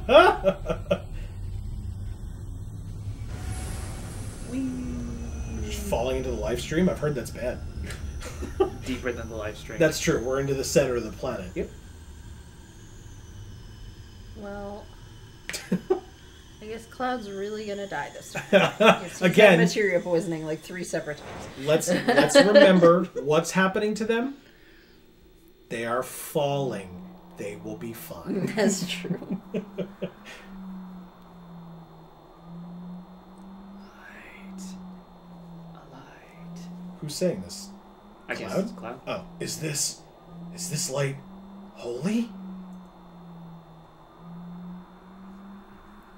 Just falling into the live stream? I've heard that's bad. Deeper than the live stream. That's true. We're into the center of the planet. Yep. Well, I guess Cloud's really gonna die this time. Yes, he's Again, had materia poisoning like 3 separate times. let's remember what's happening to them. They are falling. They will be fine. That's true. Light. Who's saying this? I guess Cloud? it's Cloud. Oh, is this light holy?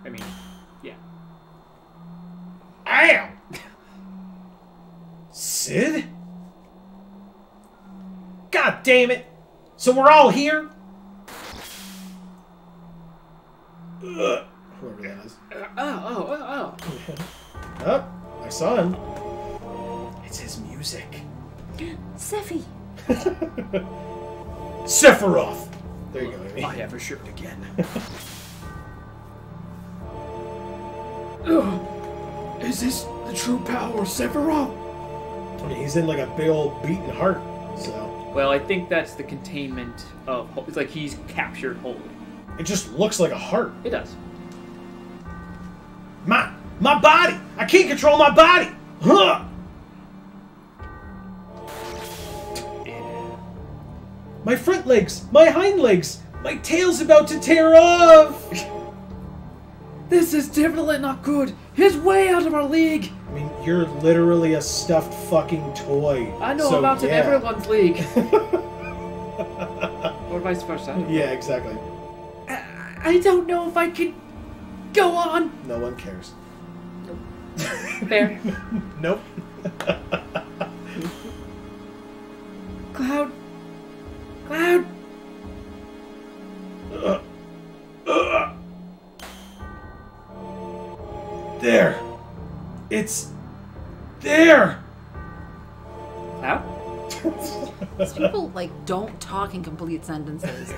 I mean, yeah. I am. Sid? God damn it! So we're all here? Ugh. Whoever that is. Oh. Oh, I saw him. It's his music. Sephi! Sephiroth! There you go, Amy. I have a shirt again. Is this the true power, Sephiroth? I mean, he's in like a big old beating heart, so... Well, I think that's the containment of... It's like he's captured Holy. It just looks like a heart. It does. My body! I can't control my body! Huh! Yeah. My front legs! My hind legs! My tail's about to tear off! This is definitely not good. He's way out of our league. I mean, you're literally a stuffed fucking toy. I know so, I'm out of yeah. everyone's league. Or vice versa. Yeah, exactly. I don't know if I can go on. No one cares. Fair. Nope. Cloud. There. It's there. Cloud? These people like don't talk in complete sentences.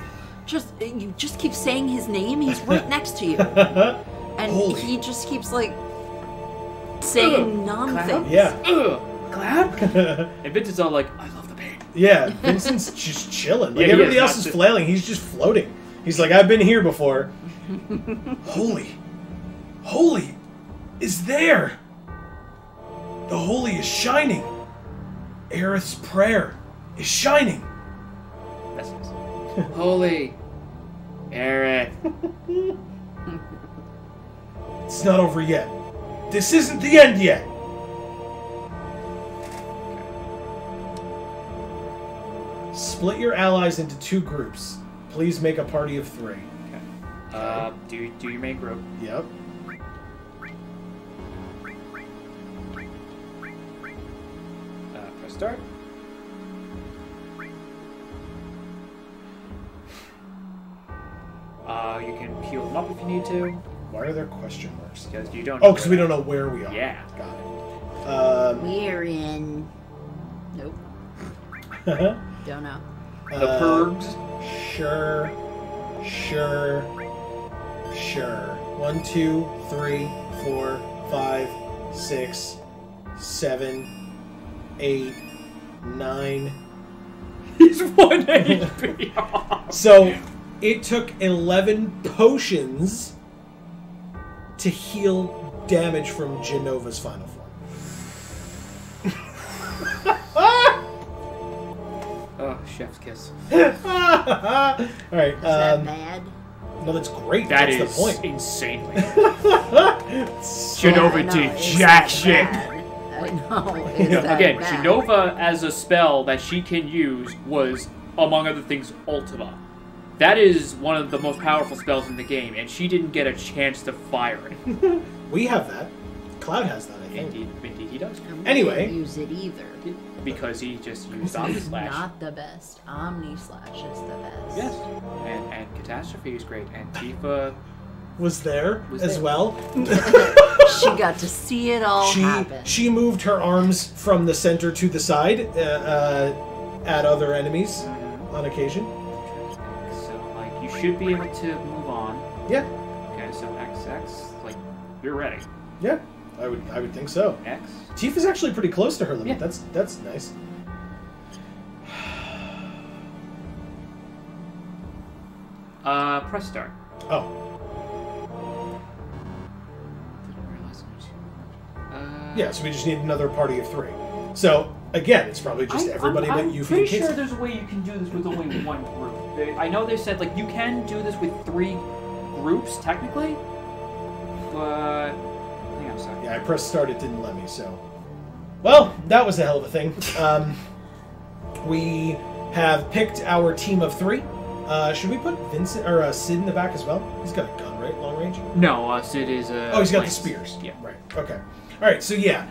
You just keep saying his name. He's right next to you, and Holy. he just keeps like saying non-things. Yeah. Cloud? And Vince is all like, I love the pain. Yeah, Vincent's just chilling. Like Yeah, he everybody is, else not is just- flailing. He's just floating. He's like, I've been here before. Holy is there. The holy is shining. Aerith's prayer is shining. That's nice. Holy. Barrett. It's not over yet. This isn't the end yet. Split your allies into 2 groups. Please make a party of 3. Okay. Do your main group. Yep. Press start. You can heal them up if you need to. Why are there question marks? Because you don't. Oh, because we don't know where we are. Yeah. Got it. We're in. Nope. Don't know. The Purgs. Sure. 1, 2, 3, 4, 5, 6, 7, 8, 9. He's 1 HP off. So it took 11 potions to heal damage from Jenova's final form. Oh, chef's kiss. Alright, Is that bad? no, that's great. That that's is the point. insanely. I Jenova know, did is jack that shit. bad? I know. Is that Again, bad? Jenova as a spell that she can use was, among other things, Ultima. That is one of the most powerful spells in the game, and she didn't get a chance to fire it. We have that. Cloud has that, I think. Indeed he does. I wouldn't Anyway. use it either. Because he just used This Omni is Slash. not the best. Omni Slash is the best. Yes. And Catastrophe is great. And Tifa... Was there Was as there. well. She got to see it all happen. She moved her arms from the center to the side at other enemies on occasion. So, like, you should be able to move on. Yeah, Okay, so XX, like, you're ready. yeah, I would think so. X. Tifa's actually pretty close to her limit. Yeah. That's nice. Press start. Oh, Didn't realize how much. yeah. So we just need another party of 3. So again, it's probably just everybody but you. I'm pretty sure there's a way you can do this with only one group. I know they said, like, you can do this with 3 groups, technically, but... Hang on a second. Yeah, I pressed start. It didn't let me. So, well, that was a hell of a thing. We have picked our team of 3. Should we put Vincent or Sid in the back as well? He's got a gun, right? Long range. No, Sid is a... Oh, he's got the lance. spears. Yeah. Right. Okay. All right. So yeah,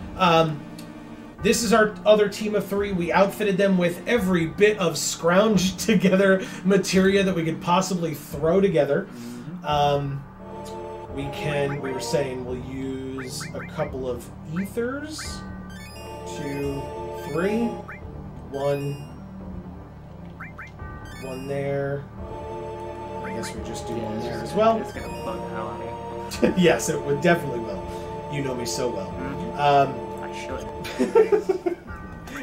this is our other team of 3. We outfitted them with every bit of scrounged together materia that we could possibly throw together. We were saying we'll use a couple of ethers. 2, 3. 1 there. I guess we just do one there as well. It's gonna bug the hell out of you. Yes, it would definitely will. You know me so well. I should.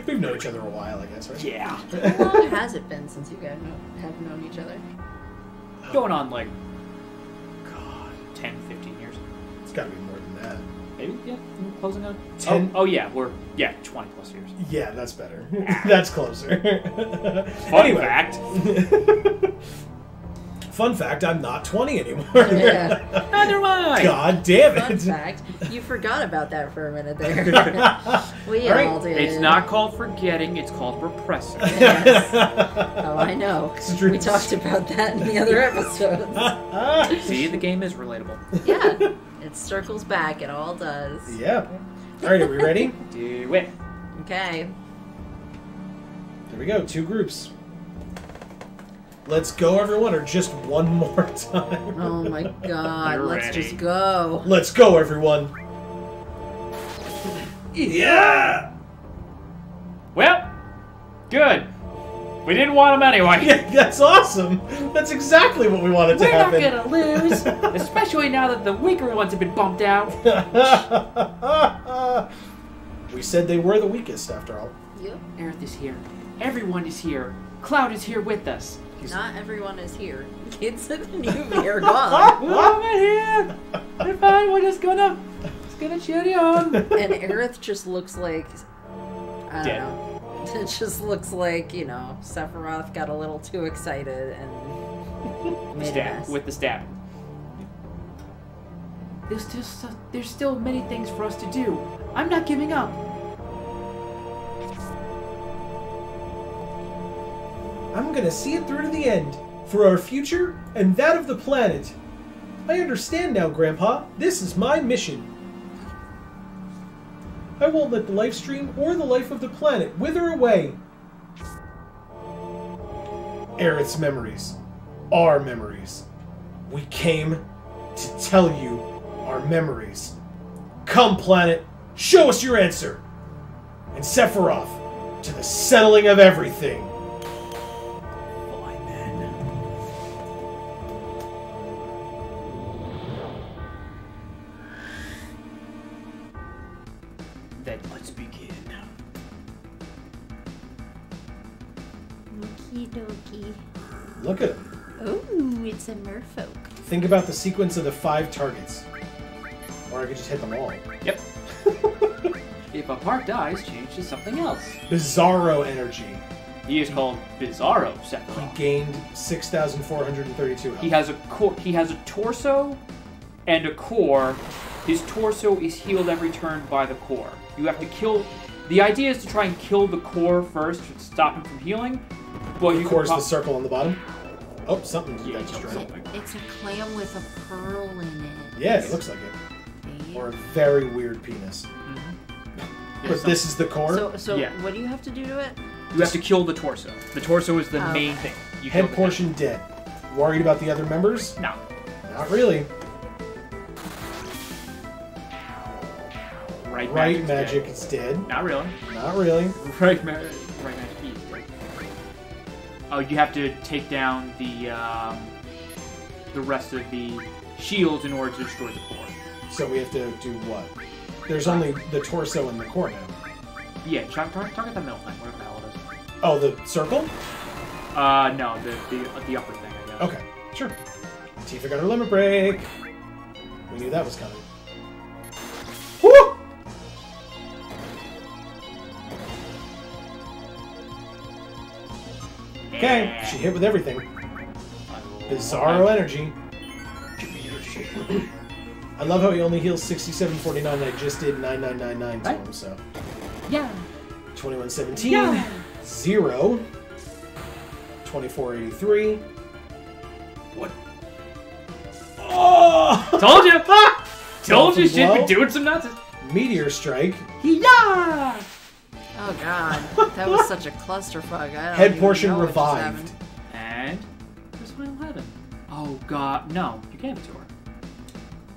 We've known each other a while, I guess, right? Yeah. How long has it been since you guys have known each other? Going on like God, 10, 15 years. it's got to be more than that. Maybe, yeah. Closing on 10? Oh, yeah, we're 20 plus years. Yeah, that's better. That's closer. Fun fact. Fun fact, I'm not 20 anymore. Yeah. Neither am I. God damn Fun it. fact, you forgot about that for a minute there. We All right. all did. It's not called forgetting, it's called repressing. Yes. Oh, I know. It's true. We talked about that in the other episodes. See, the game is relatable. Yeah, it circles back. It all does. Yeah. All right, are we ready? Do it. Okay. Here we go, 2 groups. Let's go, everyone, or just one more time? Oh my God. You're Let's ready. just go. Let's go, everyone. Yeah! Well, good. We didn't want them anyway. Yeah, that's awesome. That's exactly what we wanted to We're not happen. gonna lose, especially now that the weaker ones have been bumped out. We said they were the weakest, after all. Yep. Aerith is here. Everyone is here. Cloud is here with us. Not everyone is here. Kids and Newbie are gone. We're here. We're fine. We're just gonna cheer on. And Aerith just looks like, I don't Dead. know. It just looks like, you know, Sephiroth got a little too excited and made a mess. With the stab. There's still many things for us to do. I'm not giving up. I'm gonna see it through to the end, for our future and that of the planet. I understand now, Grandpa. This is my mission. I won't let the life stream or the life of the planet wither away. Aerith's memories. Our memories. We came to tell you our memories. Come, planet, show us your answer. And Sephiroth, to the settling of everything. Then let's begin. Okie dokie. Look at him. Ooh, it's a merfolk. Think about the sequence of the 5 targets. Or I could just hit them all. Yep. If a part dies, change to something else. Bizarro energy. He is called Bizarro He Sephiroth. gained 6,432 health. He has a core. He has a torso and a core. His torso is healed every turn by the core. You have to kill. The idea is to try and kill the core first to stop him from healing. Well, Of course, the circle on the bottom. Oh, something Yeah, got destroyed. It's a clam with a pearl in it. Yeah, it looks like it. See? Or a very weird penis. But this is the core. So Yeah. what do you have to do to it? You have to kill the torso. The torso is the Oh, main okay. thing. You kill Head the portion dead. Worried about the other members? No. Not really. Right magic is dead. Not really. Not really. Right magic is dead. Oh, you have to take down the rest of the shields in order to destroy the core. So we have to do what? There's only the torso and the core now. Yeah, target the middle thing, whatever the hell it is. Oh, the circle? No, the upper thing, I guess. Okay, sure. Tifa got her limit break. We knew that was coming. Woo! Okay, she hit with everything. Bizarro energy. I love how he only heals 67.49 and I just did 9999 to him, so. Yeah. 2117. Yeah. 0. 2483. What? Oh! Told you! Told you Dolphin she'd blow. be doing some nuts. Meteor strike. Yeah! Oh God, that was such a clusterfuck. I don't Head even portion know what just revived. happened. And where's my 11? Oh god, no, you gave it to her.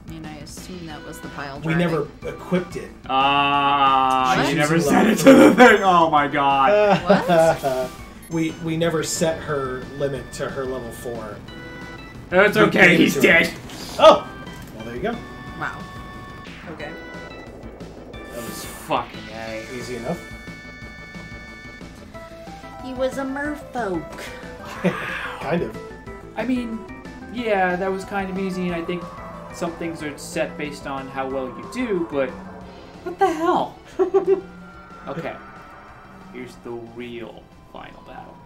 I mean, I assume that was the pile We driving. never equipped it. What? You never She's sent level it to the thing. Oh my god. What? we never set her limit to her level 4. It's okay, he's dead. Oh! Well, there you go. Wow. Okay. That was Fucking A. Easy enough. He was a merfolk. Kind of. I mean, yeah, that was kind of easy, and I think some things are set based on how well you do, but what the hell? Okay, here's the real final battle.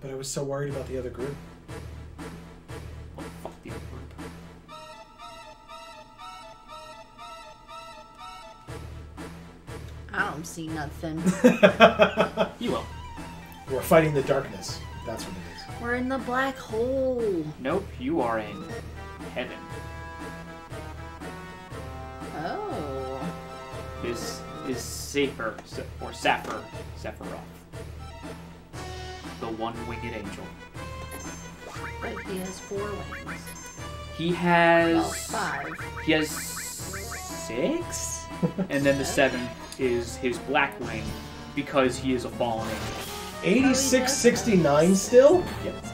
But I was so worried about the other group. Oh, fuck the other group. I don't see nothing. You will. We're fighting the darkness. That's what it is. We're in the black hole. Nope, you are in heaven. Oh. This is Sephiroth. The one-winged angel. But he has 4 wings. He has... Well, 5. He has 6? And then the 7th is his black wing, because he is a fallen angel. 8669 still? Yep.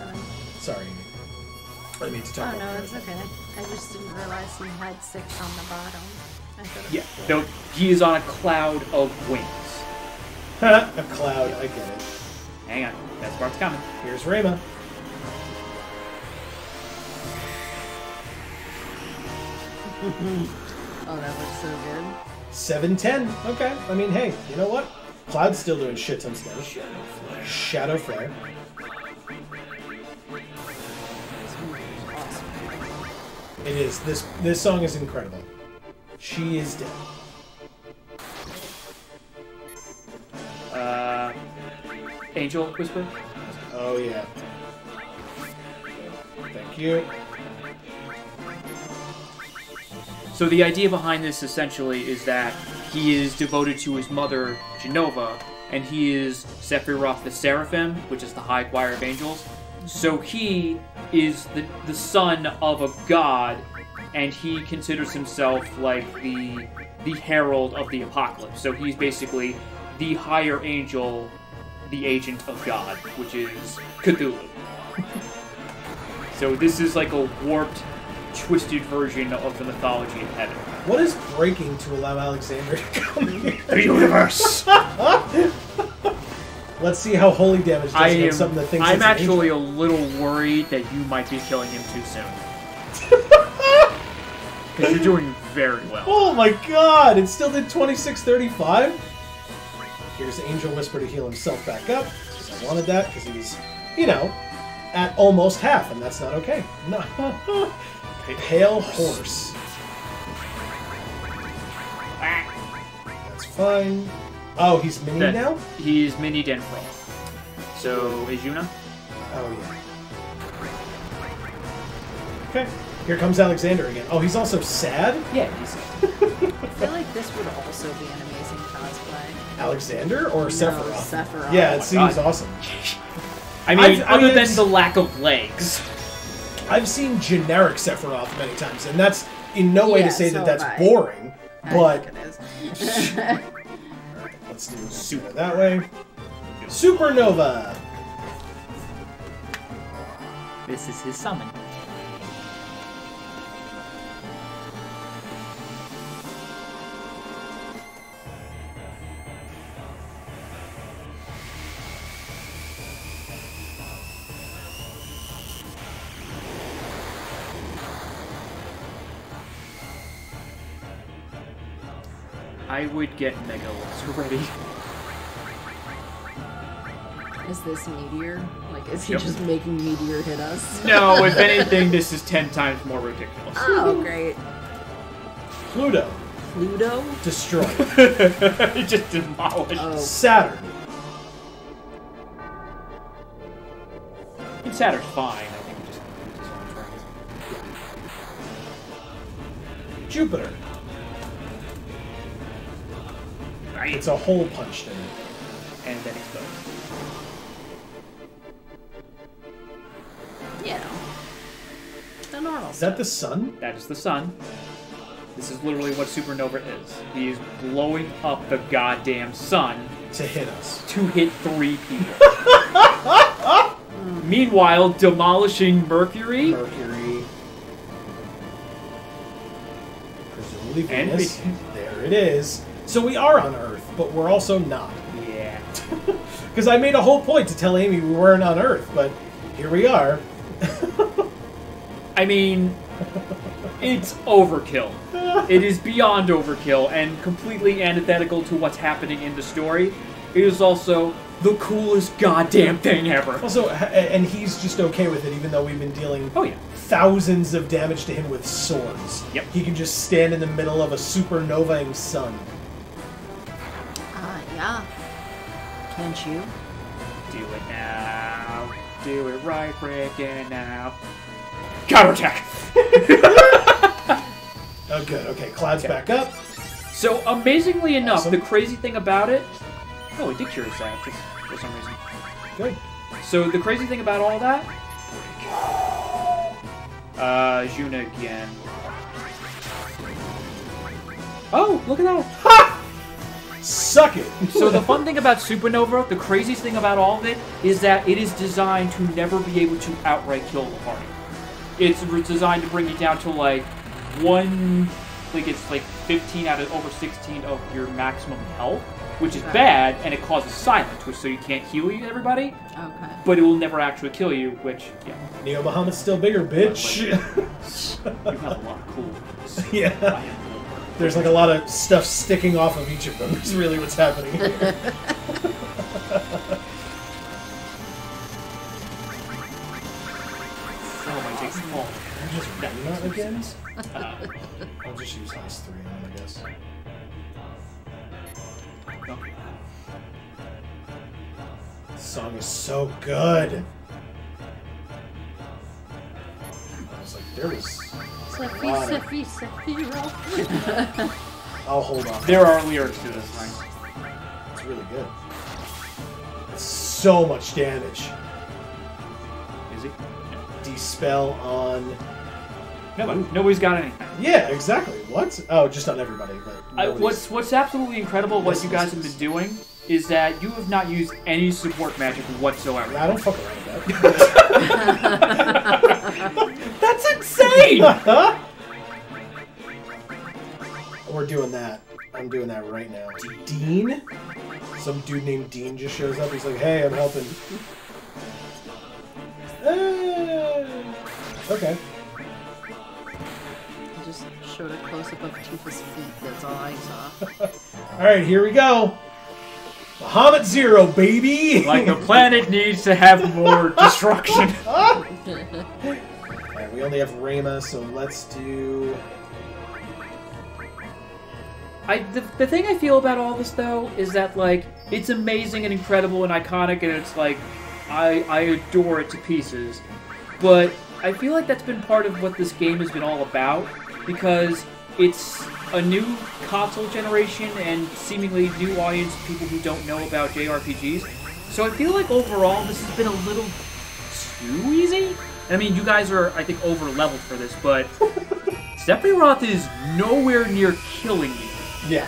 Sorry. I didn't mean to talk Oh, about no, it's okay. I just didn't realize he had 6 on the bottom. I thought it Yeah, was no, he is on a cloud of wings. A cloud, I get it. Hang on, that part's coming. Here's Rayma. Oh, that looks so good. 710. Okay. I mean, hey, you know what? Cloud's still doing shit tons of damage. Shadow Flare. It is. This song is incredible. She is dead. Angel Whisper? Oh, yeah. Thank you. So the idea behind this essentially is that he is devoted to his mother, Jenova, and he is Sephiroth the Seraphim, which is the high choir of angels. So he is the son of a god, and he considers himself like the herald of the apocalypse. So he's basically the higher angel, the agent of God, which is Cthulhu. So this is like a warped, twisted version of the mythology of heaven. What is breaking to allow Alexander to come here? The universe! Let's see how holy damage does against something that thinks I'm it's an actually angel. a little worried that you might be killing him too soon. Because you're doing very well. Oh my god! It still did 2635? Here's Angel Whisper to heal himself back up. Because I wanted that, because he's, you know, at almost half, and that's not okay. No. Pale Horse. That's fine. Oh, he's mini now? He's mini Denfro. So, is Yuna? Oh, yeah. Okay. Here comes Alexander again. Oh, he's also sad? Yeah, he's... I feel like this would also be an amazing cosplay. Alexander or Sephiroth? Sephiroth. Yeah, it my seems God. awesome. I mean, other than it's- the lack of legs. I've seen generic Sephiroth many times, and that's in no way Yeah, to say so that that's have I. boring, I but think it is. let's do Super that way. Supernova! This is his summon. I would get Mega Laser ready. Is this Meteor? Like, is he Yep. just making Meteor hit us? No, if anything, this is 10 times more ridiculous. Oh, great. Pluto. Pluto? Destroy. It just demolished. Oh. Saturn. And Saturn's fine. I think we just Jupiter. right. It's a hole punched in it. And then explodes. Yeah. The normal Is that the sun? That is the sun. This is literally what supernova is. He is blowing up the goddamn sun To hit us. to hit 3 people. Meanwhile, demolishing Mercury. Mercury. Presumably And Venus. There it is. So we are on Earth, but we're also not. Yeah. Because I made a whole point to tell Amy we weren't on Earth, but here we are. I mean, it's overkill. It is beyond overkill and completely antithetical to what's happening in the story. It is also the coolest goddamn thing ever. Also, and he's just okay with it, even though we've been dealing thousands of damage to him with swords. Yep. He can just stand in the middle of a supernovaing sun. Yeah. Can't you? Do it now. Do it right freaking now. Counterattack! Oh, good. Okay, Cloud's back up. So, amazingly enough, Awesome. the crazy thing about it... Oh, it did cure his ass for some reason. Good. So, the crazy thing about all that... Juna again. Oh, look at that! Ha! Suck it! So the fun thing about Supernova, the craziest thing about all of it, is that it is designed to never be able to outright kill the party. It's designed to bring you down to like it's like 15 out of over 16 of your maximum health, which is bad, and it causes silence, which so you can't heal everybody. Okay. But it will never actually kill you, which, yeah. Neo Bahamut's still bigger, bitch. You have a lot of cool ones. Yeah. I have more. There's like a lot of stuff sticking off of each of them. Is really what's happening here. Oh, my takes fall. Just run that again? I'll just use House 3 on him, I guess. Okay. This song is so good. I was like, there was... Sephiroth. I'll hold on. There are lyrics to this thing. It's really good. It's so much damage. Is he? Dispel on... Nobody's got anything. Yeah, exactly. What? Oh, just on everybody. But What's absolutely incredible, what you guys have been doing, is that you have not used any support magic whatsoever. I don't fuck around with that. That's insane! We're doing that. I'm doing that right now. Dean? Some dude named Dean just shows up. He's like, hey, I'm helping. Okay. I just showed a close-up of Tifa's feet. That's all I saw. Alright, here we go. Bahamut Zero, baby! Like the planet needs to have more destruction. Alright, we only have Rayma, so let's do... The thing I feel about all this, though, is that, like, it's amazing and incredible and iconic, and it's like, I adore it to pieces. But I feel like that's been part of what this game has been all about, because it's a new console generation and seemingly new audience of people who don't know about JRPGs. So I feel like overall this has been a little too easy. I mean, you guys are, I think, over-leveled for this, but Sephiroth is nowhere near killing you. Yeah.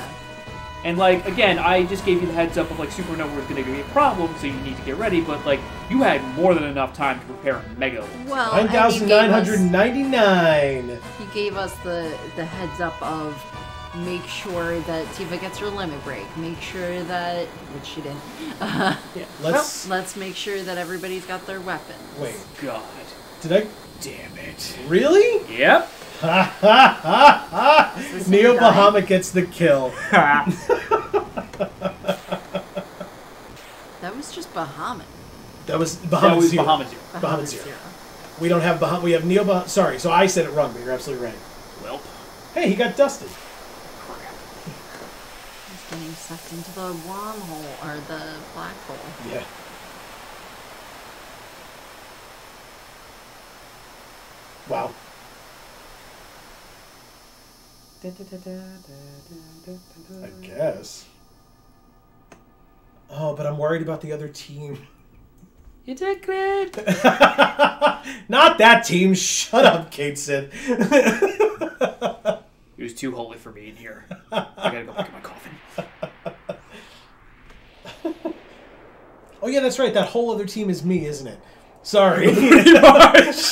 And, like, again, I just gave you the heads up of, like, Supernova was going to be a problem, so you need to get ready, but, like, you had more than enough time to prepare a Mega. Well, 9,999! He gave us the heads up of make sure that Tifa gets her limit break. Make sure that... which she didn't. Yeah. Let's make sure that everybody's got their weapons. Wait, God. did I... Damn it. Really? Yep. Ha ha ha ha! Neo Bahamut gets the kill. That was just Bahamut. That was Bahamut Zero. Bahamut Zero. Bahamut Zero. We don't have Bahamut. We have Neo Bahamut. Sorry, so I said it wrong, but you're absolutely right. Welp. Hey, he got dusted. Crap. He's getting sucked into the wormhole, or the black hole. Yeah. Wow. I guess. Oh, but I'm worried about the other team. You did great. Not that team. Shut up, Kate said. It was too holy for me in here. I gotta go pick up my coffin. Oh yeah, that's right. That whole other team is me, isn't it? Sorry. Pretty much.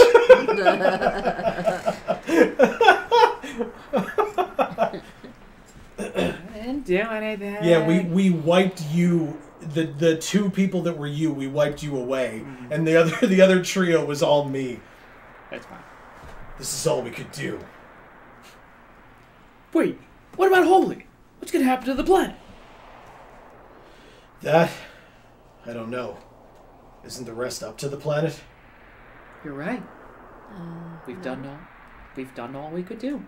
I didn't do anything. Yeah, we wiped you. The two people that were you, we wiped you away, and the other trio was all me. That's fine. This is all we could do. Wait, what about Holy? What's gonna happen to the planet? That I don't know. Isn't the rest up to the planet? You're right. We've done all we could do.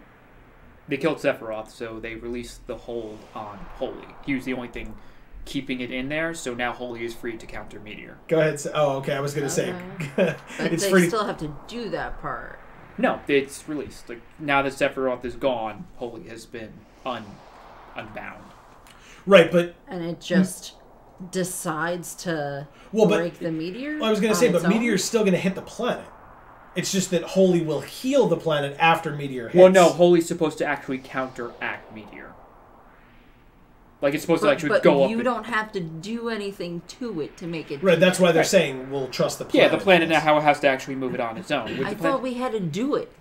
They killed Sephiroth, so they released the hold on Holy. He was the only thing keeping it in there, so now Holy is free to counter Meteor. Go ahead. Oh, okay. I was gonna say But it's they free. still have to do that part. No, it's released. Like now that Sephiroth is gone, Holy has been unbound. Right, but And it just decides to Well, but- break the meteor? I was gonna on say, its but own? Meteor's still gonna hit the planet. It's just that Holy will heal the planet after Meteor hits. Well, no, Holy's supposed to actually counteract Meteor. Like it's supposed to actually but go up. you don't have to do anything to it to make it. Right, that's why they're Right. saying we'll trust the Yeah, planet. the planet now has to actually move it on its own. With I the thought we had to do it.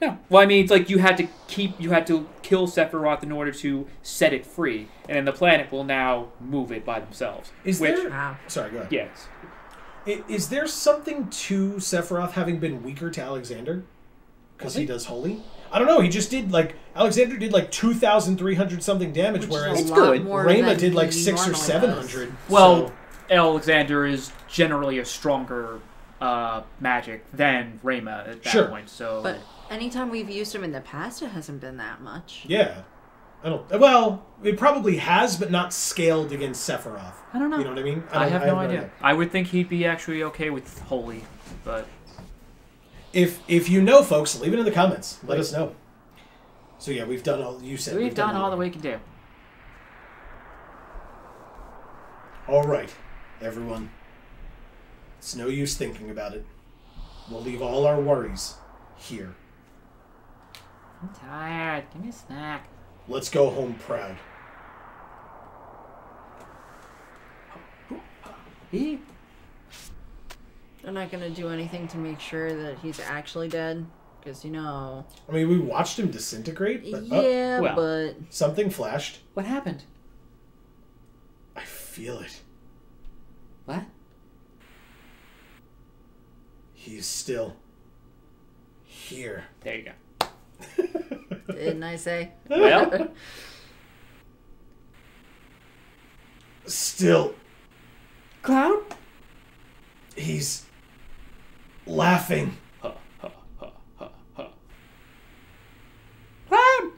No. Well, I mean, it's like you had to kill Sephiroth in order to set it free, and then the planet will now move it by themselves. Is which, there? Wow. Sorry, go ahead. yes. Is there something to Sephiroth having been weaker to Alexander? Because he does Holy? I don't know. He just did, Alexander did 2,300 something damage, Which is whereas It's good. more Rayma than did he 600 or normally 700. does. Well, so- Alexander is generally a stronger magic than Rayma at that Sure. point. So, But anytime we've used him in the past, it hasn't been that much. yeah. I don't. Well, it probably has, but not scaled against Sephiroth. I don't know. You know what I mean? I have no idea. I would think he'd be actually okay with Holy, but If you know, folks, leave it in the comments. Let us know. So yeah, we've done all you said. we've done all that we can do. All right, everyone. It's no use thinking about it. We'll leave all our worries here. I'm tired. Give me a snack. Let's go home proud. He? They're not going to do anything to make sure that he's actually dead. Because, I mean, we watched him disintegrate, but yeah, well. but something flashed. What happened? I feel it. What? He's still here. There you go. didn't I say? Well, Still, Cloud? he's laughing. Ha, ha, ha, ha, ha. Cloud!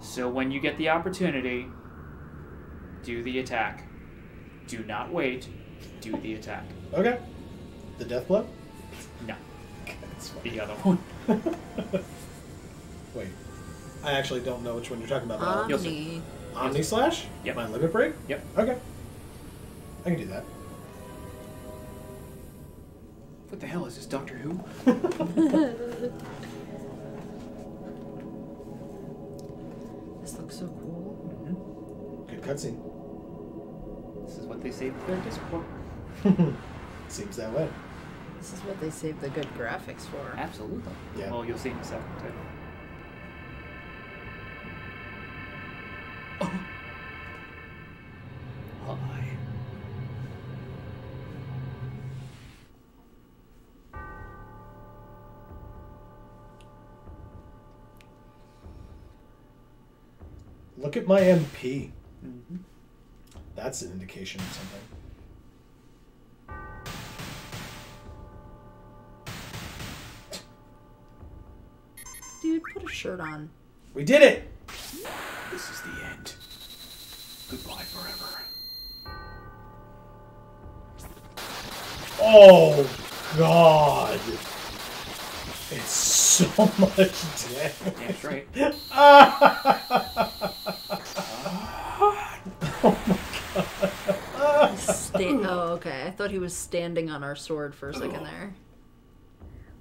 So when you get the opportunity, do the attack. Do not wait. Do the attack. Okay. The death blow? No, That's fine. the other one. Wait. I actually don't know which one you're talking about. but You'll see. Omni. Omni Slash? Yep. My limit break? Yep. Okay. I can do that. What the hell is this, Doctor Who? This looks so cool. Good cutscene. This is what they saved their disc for. Seems that way. This is what they save the good graphics for. Absolutely. Yeah. Well, you'll see in a second, too. Hi. Look at my MP. Mm-hmm. That's an indication of something. Dude, put a shirt on. We did it! This is the end. Goodbye forever. Oh, God. It's so much damage. That's right. Oh, okay. I thought he was standing on our sword for a second there.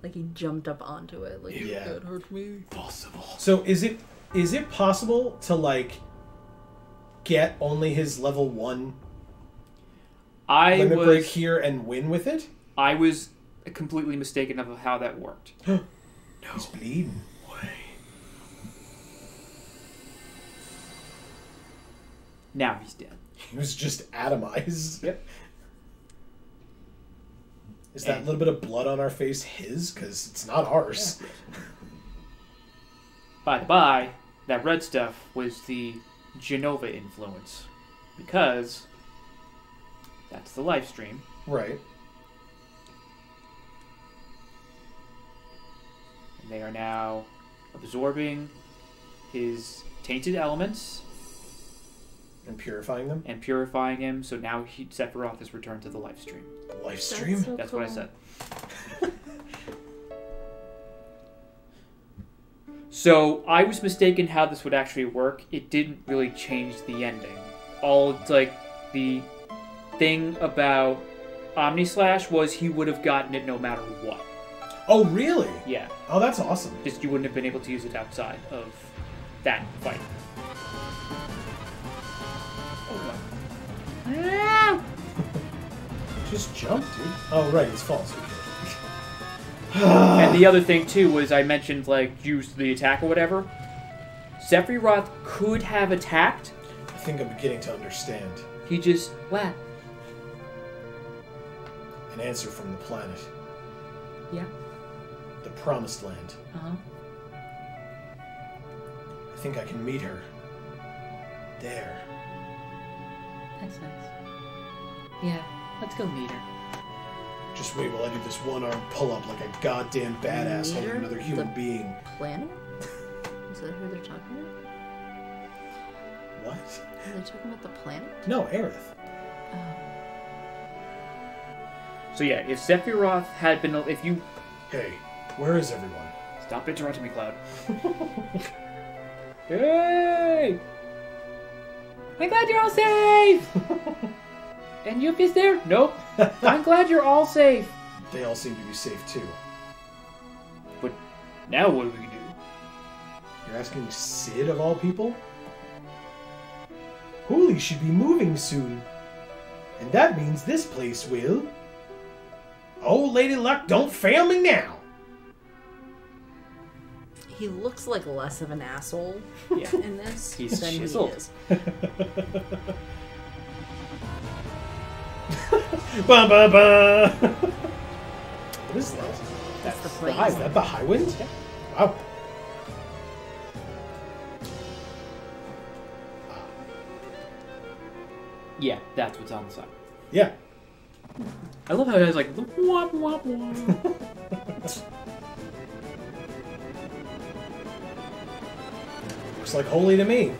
Like he jumped up onto it. Like, Yeah. that hurt me. Possible. So is it possible to get only his level 1 I limit break was here and win with it? I was completely mistaken of how that worked. He's bleeding. Now he's dead. He was just atomized. Yep. Is that little bit of blood on our face his? Because it's not ours. By the by, that red stuff was the Jenova influence. Because that's the live stream. Right. And they are now absorbing his tainted elements And purifying them? and purifying him, so now Sephiroth has returned to the live stream. Live stream? so That's cool. what I said. So I was mistaken how this would actually work. It didn't really change the ending. All like the thing about Omnislash was he would have gotten it no matter what. Oh, really? Yeah, Oh, that's awesome. just you wouldn't have been able to use it outside of that fight. Just jump, dude. Oh, right, it's false. And the other thing too was I mentioned like use the attack or whatever. Sephiroth could have attacked. I think I'm beginning to understand. He just what? An answer from the planet. Yeah. The Promised Land. Uh-huh. I think I can meet her. There. That's nice. Yeah, let's go meet her. Just wait while I do this one-arm pull-up like a goddamn badass Meet holding her? another human The- being. Planet? Is that who they're talking about? What? Are they talking about the planet? No, Aerith. Oh. So yeah, if Sephiroth had been, if you Hey, where is everyone? stop interrupting me, Cloud. Hey! I'm glad you're all safe. And Yuffie's there? Nope. I'm glad you're all safe. They all seem to be safe, too. But now what do we do? You're asking Sid of all people? Holy should be moving soon. And that means this place will... Oh, Lady Luck, don't fail me now! He looks like less of an asshole Yeah. in this He's than chiseled. he is. Ba ba ba! What is that? That's the Is plane. that the high wind? Wow. Yeah, that's what's on the side. Yeah. I love how he has like the womp womp womp. Looks like holy to me.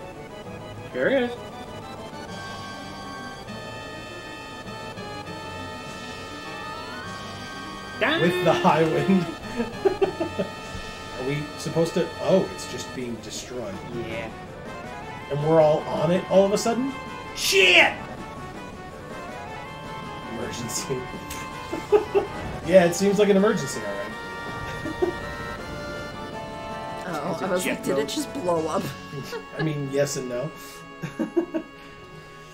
There he is. With the high wind. Are we supposed to... Oh, it's just being destroyed. Yeah. And we're all on it all of a sudden? Shit! Emergency. Yeah, it seems like an emergency, alright. Oh, I was like, did it just blow up? I mean, yes and no.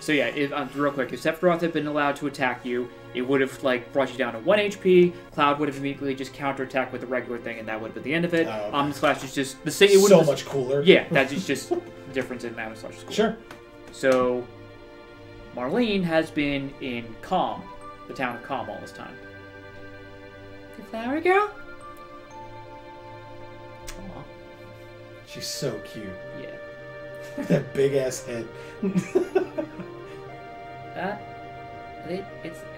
So yeah, real quick, if Sephiroth had been allowed to attack you, it would have like brought you down to 1 HP. Cloud would have immediately just counterattacked with the regular thing, and that would have been the end of it. Oh, okay. Omnislash is just the same. It So would've- much cooler. Yeah, that's just difference in Omnislash's cool. Sure. So Marlene has been in Calm, the town of Calm, all this time. The flower girl? Aw. She's so cute. Yeah. That big ass head.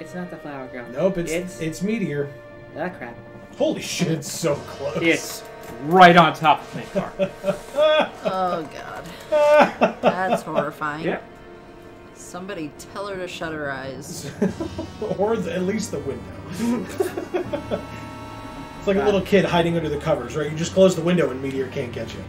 It's not the flower girl. Nope, it's Meteor. Ah, crap. Holy shit, it's so close. It's right on top of the car. Oh god. That's horrifying. Yeah. Somebody tell her to shut her eyes. Or at least the window. It's like a little kid hiding under the covers, right? You just close the window and Meteor can't get you.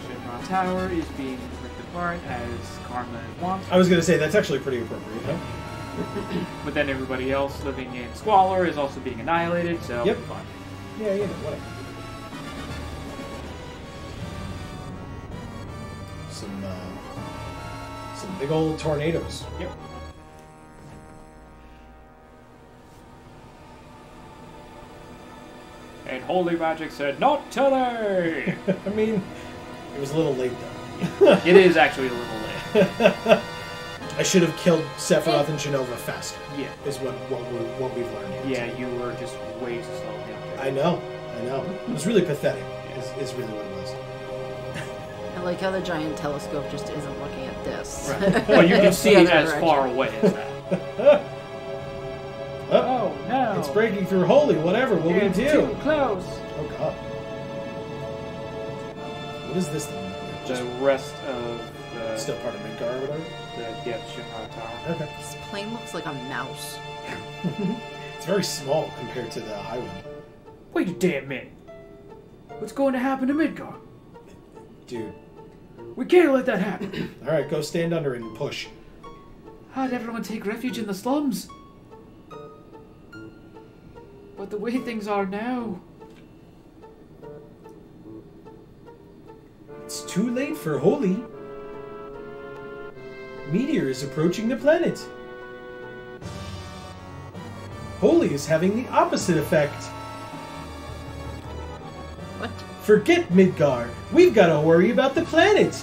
Shinron Tower is being ripped apart as Karma wants, I was going to say, that's actually pretty appropriate, huh? but then everybody else living in Squalor is also being annihilated, so Yep. fine. Yeah, you know, whatever. Some big old tornadoes. Yep. And Holy Magic said, not today! I mean, it was a little late, though. It is actually a little late. I should have killed Sephiroth and Jenova faster. Yeah. Is what we've learned. Yeah, you were just way too slow up there. I know. It was really pathetic. Is really what it was. I like how the giant telescope just isn't looking at this. Right. Well, you can see The other as direction. far away as that. Oh, no. It's breaking through holy. Whatever will we It's do? too close. Oh God. What is this thing? The rest of the... Still part of Midgar or whatever? the Shinra Tower. Okay. This plane looks like a mouse. It's very small compared to the highway. Wait a damn minute. What's going to happen to Midgar? Dude. We can't let that happen. Alright, go stand under it and push. How'd everyone take refuge in the slums? But the way things are now... It's too late for holy. Meteor is approaching the planet. Holy is having the opposite effect. What? Forget Midgar. We've got to worry about the planet.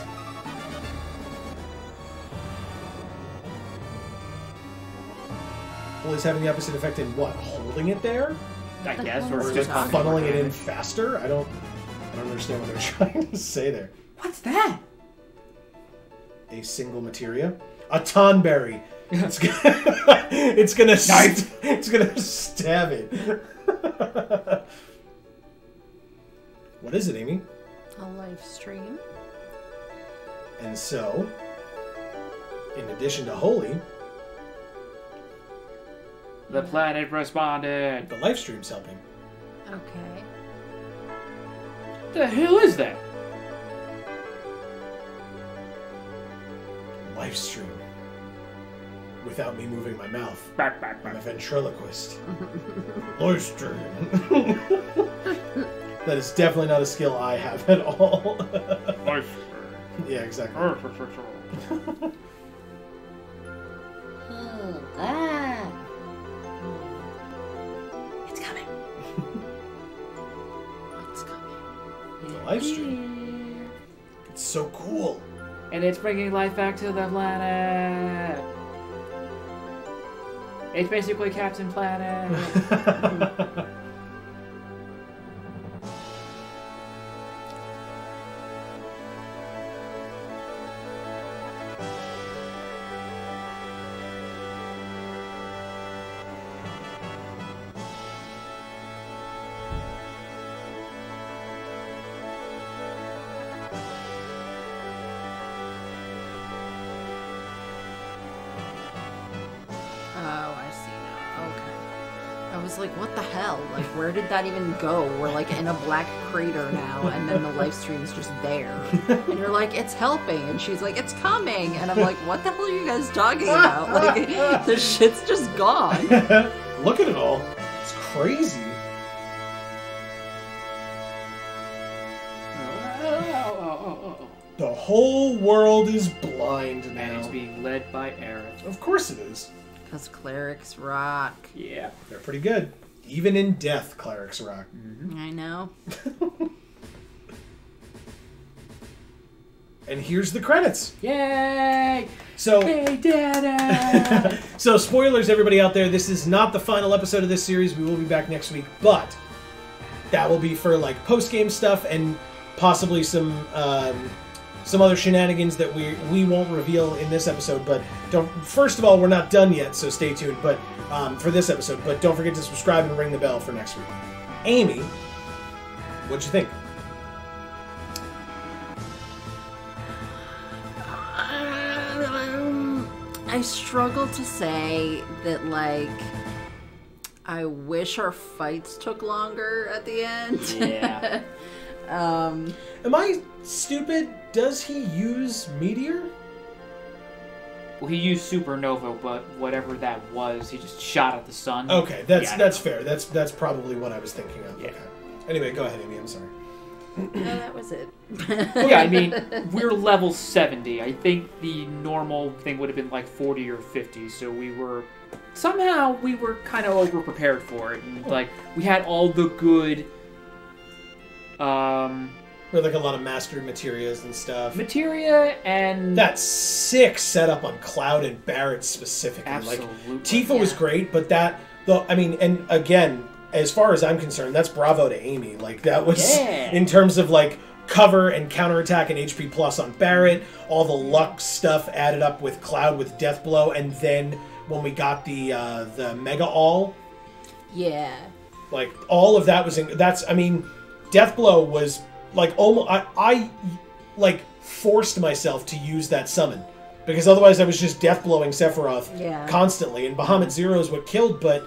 Holy's having the opposite effect in what? Holding it there? I guess, hell or is just this? Funneling it in faster? I don't understand what they're trying to say there. What's that? A single materia? A tonberry. It's gonna, it's gonna stab it. What is it, Amy? A live stream. And so, in addition to holy, The planet responded. the live stream's helping. Okay. The hell is that? Live stream. Without me moving my mouth. Back, back, I'm a back. ventriloquist. Live stream. That is definitely not a skill I have at all. Yeah, exactly. Oh, God. It's coming. It's coming. The live stream. It's so cool. And it's bringing life back to the planet. It's basically Captain Planet. Oh, I see now. Okay. I was like, what the hell? Like, where did that even go? We're like in a black crater now, and then the live stream's just there. And you're like, it's helping. And she's like, it's coming. And I'm like, what the hell are you guys talking about? Like, the shit's just gone. Look at it all. It's crazy. The whole world is blind now. And it's being led by Aerith. Of course it is. Because clerics rock. Yeah. They're pretty good. Even in death, clerics rock. I know. And here's the credits. Yay! So, We did it! so spoilers, everybody out there. This is not the final episode of this series. We will be back next week, but that will be for like post-game stuff and possibly some other shenanigans that we won't reveal in this episode. But don't. First of all, we're not done yet, so stay tuned. But for this episode, but don't forget to subscribe and ring the bell for next week. Amy, what'd you think? I struggle to say that, like, I wish our fights took longer at the end. Yeah. Am I stupid? Does he use meteor? Well, he used supernova, but whatever that was, he just shot at the sun. Okay, that's Yeah. that's fair. That's probably what I was thinking of. Yeah. Okay. Anyway, go ahead, Amy. I'm sorry. No, that was it. Yeah, I mean, we're level 70. I think the normal thing would have been like 40 or 50, so we were kind of over prepared for it. And like, we had all the good Or like a lot of mastered Materias and stuff. Materia and... That sick setup on Cloud and Barrett specifically. Absolutely. Like, Tifa was great, but that... Though, I mean, and again, as far as I'm concerned, that's bravo to Amy. Like, that was... In terms of, like, cover and counterattack and HP plus on Barrett, all the luck stuff added up with Cloud with Death Blow, and then when we got the Mega All... Yeah. Like, all of that was... I mean, Death Blow was... Like, almost, I like, forced myself to use that summon. Because otherwise I was just death-blowing Sephiroth constantly. And Bahamut Zero is what killed, but,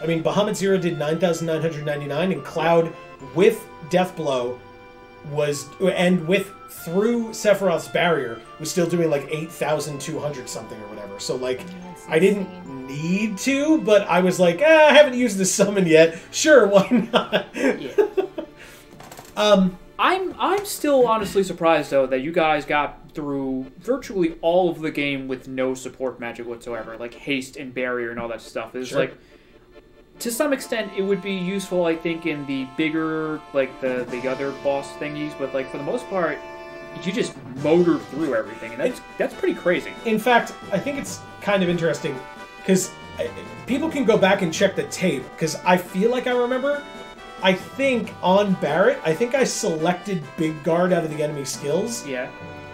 I mean, Bahamut Zero did 9,999, and Cloud, with Death Blow, and through Sephiroth's barrier, was still doing, like, 8,200 something or whatever. So, like, I didn't need to, but I was like, I haven't used this summon yet. Sure, why not? Yeah. I'm still honestly surprised, though, that you guys got through virtually all of the game with no support magic whatsoever. Like, haste and barrier and all that stuff. It's like, to some extent, it would be useful, I think, in the bigger, like, the other boss thingies. But, like, for the most part, you just motored through everything. And that's pretty crazy. In fact, I think it's kind of interesting, because people can go back and check the tape, because I feel like I remember... I think on Barrett, I selected Big Guard out of the enemy skills. Yeah.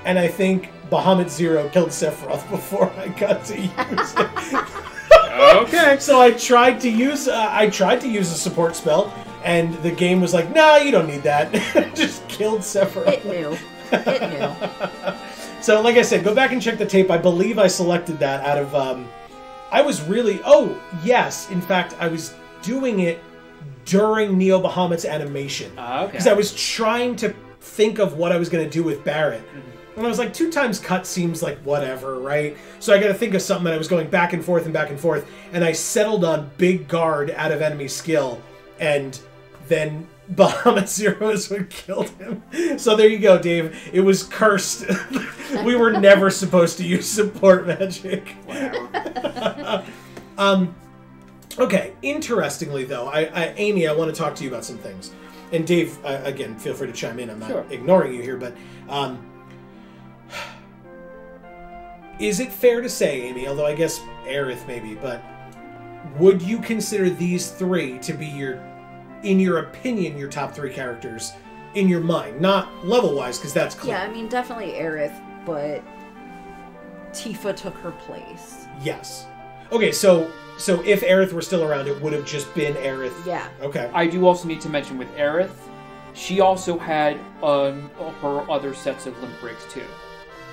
And I think Bahamut Zero killed Sephiroth before I got to use it. Okay. So I tried to use a support spell, and the game was like, "Nah, you don't need that." Just killed Sephiroth. It knew. So, like I said, go back and check the tape. I believe I selected that out of. I was really. Oh yes, in fact, I was doing it during Neo Bahamut's animation. Okay. Because I was trying to think of what I was going to do with Barrett. Mm-hmm. And I was like, 2 times cut seems like whatever, right? So I got to think of something, and I was going back and forth, and I settled on Big Guard out of enemy skill, and then Bahamut Zero is what killed him. So there you go, Dave. It was cursed. We were never supposed to use support magic. Wow. Okay, interestingly, though, Amy, I want to talk to you about some things. And Dave, again, feel free to chime in. I'm not ignoring you here, but is it fair to say, Amy, although I guess Aerith maybe, but would you consider these 3 to be in your opinion, your top 3 characters in your mind? Not level-wise, because that's clear. Yeah, I mean, definitely Aerith, but Tifa took her place. Yes. Okay, so if Aerith were still around, it would have just been Aerith. Yeah. Okay. I do also need to mention with Aerith, she also had her other sets of limit breaks too.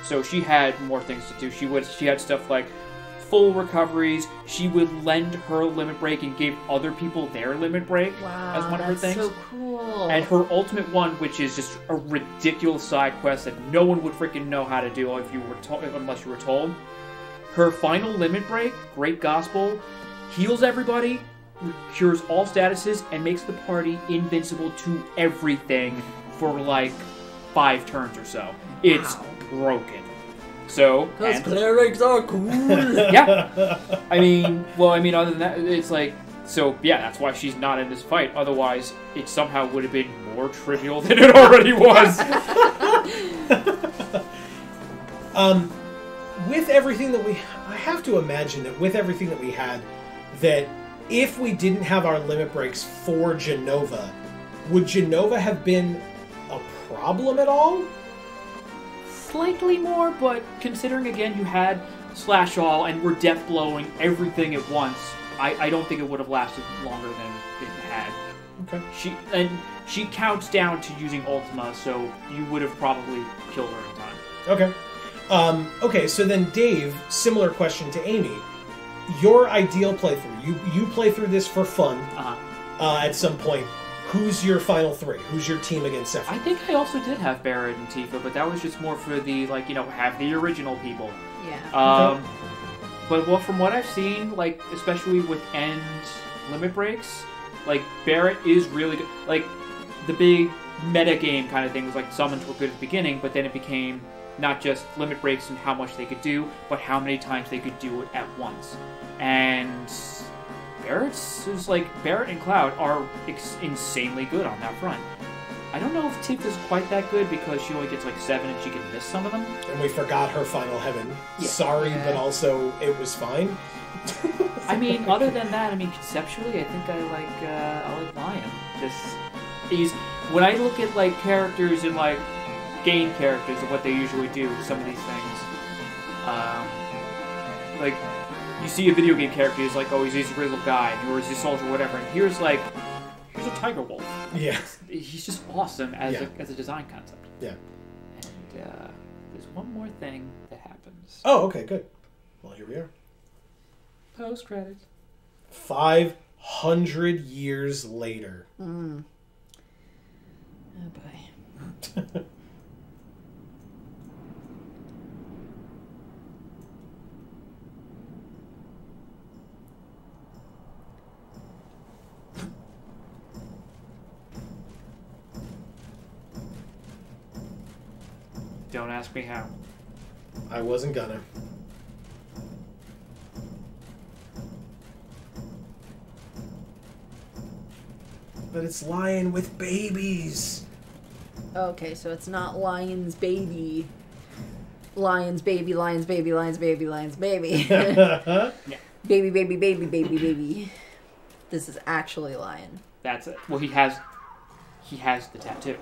So she had more things to do. She had stuff like full recoveries. She would lend her limit break and gave other people their limit break as one of her things. That's so cool. And her ultimate one, which is just a ridiculous side quest that no one would freaking know how to do unless you were told. Her final limit break, Great Gospel, heals everybody, cures all statuses, and makes the party invincible to everything for like 5 turns or so. It's broken. So, because clerics are cool. Yeah. I mean, other than that, it's like, so yeah, that's why she's not in this fight. Otherwise, it somehow would have been more trivial than it already was. With everything that I have to imagine that with everything that we had, that if we didn't have our limit breaks for Jenova, would Jenova have been a problem at all? Slightly more, but considering again you had Slash All and were death blowing everything at once, I don't think it would have lasted longer than it had. Okay. She counts down to using Ultima, so you would have probably killed her in time. Okay. Okay, so then Dave, similar question to Amy. Your ideal playthrough. You play through this for fun at some point. Who's your final 3? Who's your team against Sephiroth? I think I also did have Barrett and Tifa, but that was just more for the, like, have the original people. Yeah. Okay. But from what I've seen, like, especially with end limit breaks, like, Barrett is really good. Like, the big meta game kind of thing was, like, summons were good at the beginning, but then it became not just limit breaks and how much they could do, but how many times they could do it at once. And Barrett and Cloud are insanely good on that front. I don't know if Tiff is quite that good because she only gets like 7 and she can miss some of them. And we forgot her final heaven. Yeah. Sorry, Yeah. but also it was fine. I mean, other than that, I mean, conceptually, I think I like Lion. He's when I look at like characters and like game characters and what they usually do, some of these things, like you see a video game character, he's like, oh, he's a little guy, or he's a soldier, or whatever, and here's a tiger wolf. Yeah. He's just awesome as Yeah. a design concept. Yeah. And there's one more thing that happens. Oh, okay, good. Well, here we are. Post credits. 500 years later. Oh boy. Don't ask me how. I wasn't gonna. But it's Lion with babies. Okay, so it's not Lion's baby. Lion's baby, Lion's baby, Lion's baby, Lion's baby. Yeah. Baby, baby, baby, baby, baby. This is actually Lion. That's it. Well, he has the tattoo.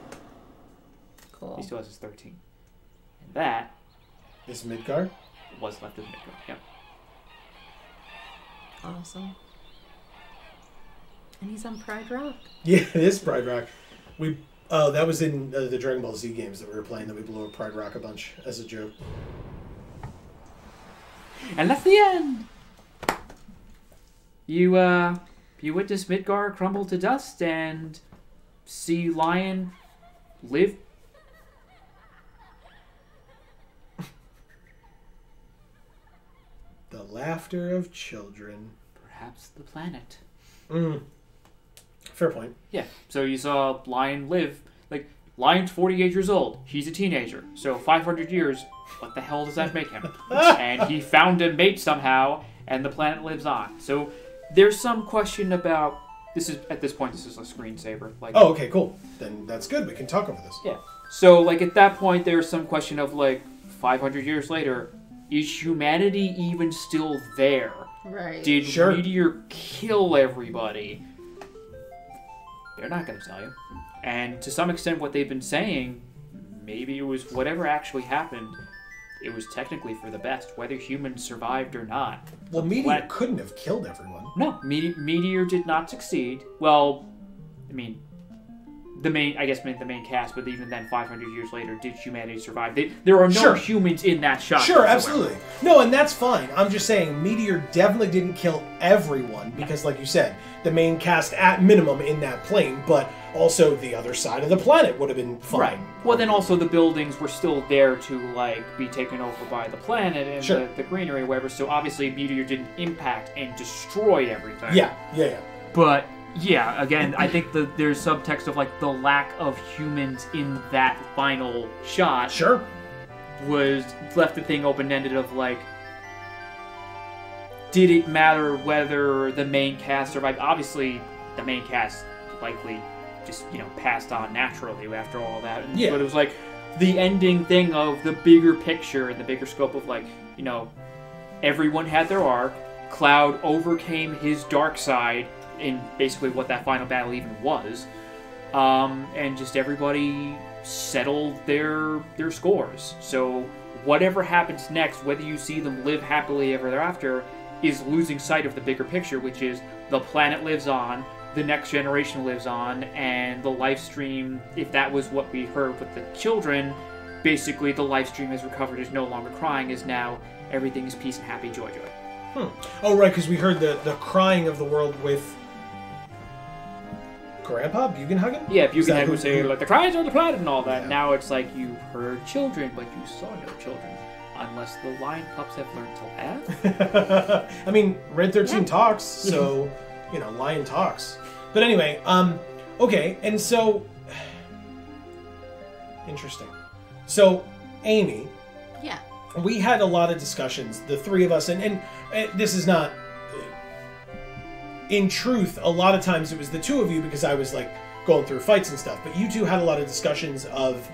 Cool. He still has his 13. And that This Midgard? was left as Midgard. Yep. Awesome. And he's on Pride Rock. Yeah, it is Pride Rock. That was in the Dragon Ball Z games that we were playing that we blew up Pride Rock a bunch as a joke. And that's the end. You witness Midgard crumble to dust and see Lion live. The laughter of children. Perhaps the planet. Fair point. Yeah. So you saw Lion live. Like, Lion's 48 years old. He's a teenager. So 500 years, what the hell does that make him? And he found a mate somehow, and the planet lives on. So there's some question about... At this point, this is a screensaver. Like, Oh, okay, cool. Then that's good. We can talk over this. yeah. So, like, at that point, there's some question of, like, 500 years later, is humanity even still there? Right. Did Sure. Meteor kill everybody? They're not going to tell you. And to some extent, what they've been saying, maybe it was whatever actually happened, it was technically for the best, whether humans survived or not. Well, Meteor couldn't have killed everyone. No, Meteor did not succeed. Well, I mean, the main cast, but even then, 500 years later, did humanity survive? There are no Sure. humans in that shot. Sure, whatsoever. absolutely. No, and that's fine. I'm just saying Meteor definitely didn't kill everyone because, like you said, the main cast at minimum in that plane, but also the other side of the planet would have been fine. Right. Well, then also the buildings were still there to, like, be taken over by the planet and Sure. the greenery or whatever, so obviously Meteor didn't impact and destroy everything. Yeah. But, yeah, again, I think there's subtext of, like, the lack of humans in that final shot Sure. was left the thing open-ended of, like, did it matter whether the main cast survived? Obviously, the main cast likely just, passed on naturally after all that. Yeah. But it was like the ending thing of the bigger picture and the bigger scope of, like, everyone had their arc. Cloud overcame his dark side in basically what that final battle even was. And just everybody settled their scores. So whatever happens next, whether you see them live happily ever thereafter, is losing sight of the bigger picture, which is the planet lives on, the next generation lives on, and the live stream, if that was what we heard with the children, basically the live stream has recovered, is no longer crying, is now everything is peace and happy, joy. Oh, right, because we heard the crying of the world with Grandpa Bugenhagen? Yeah, Is that Bugenhagen who- would say, like, the cries on the planet and all that. Yeah. Now it's like you heard children, but you saw no children. Unless the lion pups have learned to laugh. I mean, Red 13 talks, so, Lion talks. But anyway, okay, and so... Interesting. So, Amy, Yeah. we had a lot of discussions, the three of us, and this is not... In truth, a lot of times it was the two of you because I was like, going through fights and stuff. But you two had a lot of discussions of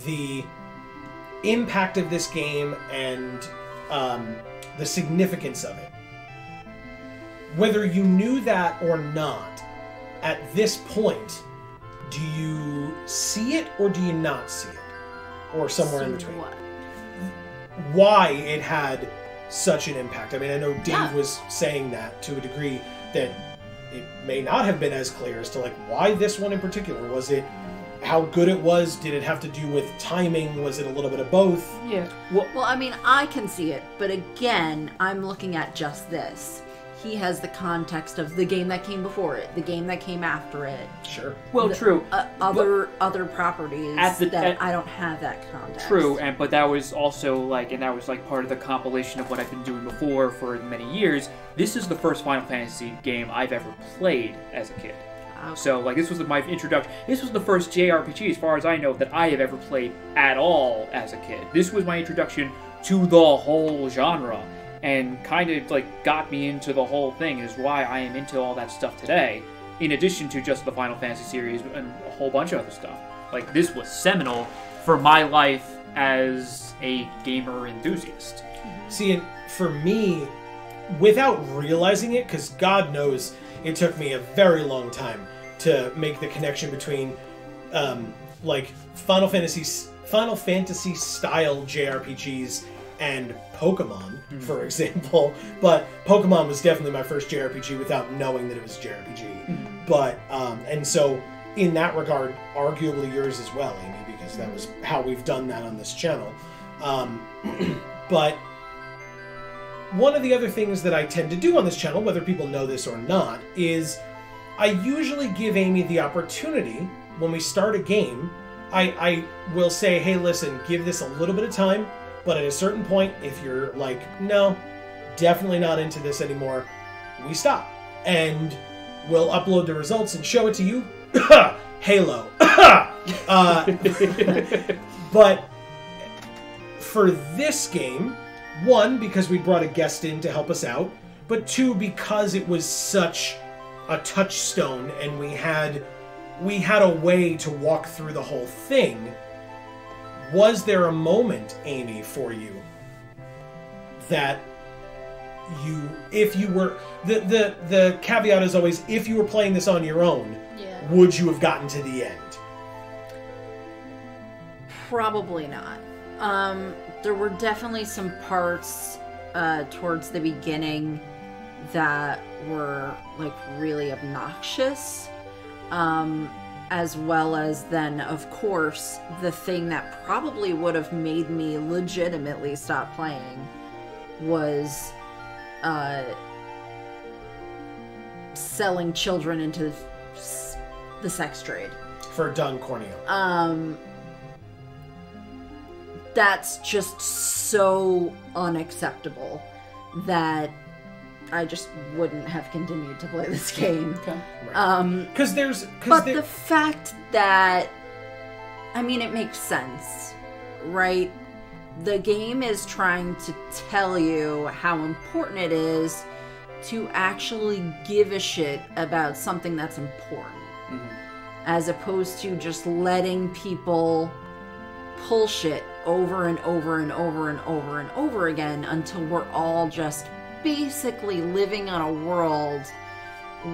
the impact of this game and the significance of it. Whether you knew that or not, at this point, do you see it or do you not see it? Or somewhere in between? What? Why it had such an impact. I mean, I know Dave Yeah. was saying that to a degree that it may not have been as clear as to like why this one in particular. Was it how good it was? Did it have to do with timing? Was it a little bit of both? Yeah. Well, I mean, I can see it, but again, I'm looking at just this. He has the context of the game that came before it, the game that came after it. Sure. Well, true. Other properties I don't have that context. True, but that was also like, and that was like part of the compilation of what I've been doing before for many years. This is the first Final Fantasy game I've ever played as a kid. Okay. So, like, this was my introduction. This was the first JRPG, as far as I know, that I have ever played at all as a kid. This was my introduction to the whole genre, and kind of, like, got me into the whole thing, is why I am into all that stuff today, in addition to just the Final Fantasy series and a whole bunch of other stuff. Like, this was seminal for my life as a gamer enthusiast. See, and for me, without realizing it, because God knows it took me a very long time to make the connection between, like, Final Fantasy style JRPGs and Pokemon, for example. But Pokemon was definitely my first JRPG without knowing that it was a JRPG. But, and so in that regard, arguably yours as well, Amy, because that was how we've done that on this channel. But one of the other things that I tend to do on this channel, whether people know this or not, is I usually give Amy the opportunity, when we start a game, I will say, hey, listen, give this a little bit of time, but at a certain point, if you're like, no, definitely not into this anymore, we stop. And we'll upload the results and show it to you. Halo. But for this game, one, because we brought a guest in to help us out, but two, because it was such a touchstone and we had a way to walk through the whole thing. Was there a moment, Amy, for you that if you were, the caveat is always, if you were playing this on your own, would you have gotten to the end? Probably not. There were definitely some parts towards the beginning that were like really obnoxious, as well as then, of course, the thing that probably would have made me legitimately stop playing was selling children into the sex trade. For Don Corneo. That's just so unacceptable that I just wouldn't have continued to play this game. Okay. Right. The fact that, I mean, it makes sense, right? The game is trying to tell you how important it is to actually give a shit about something that's important, as opposed to just letting people pull shit over and over and over and over and over again until we're all just basically living on a world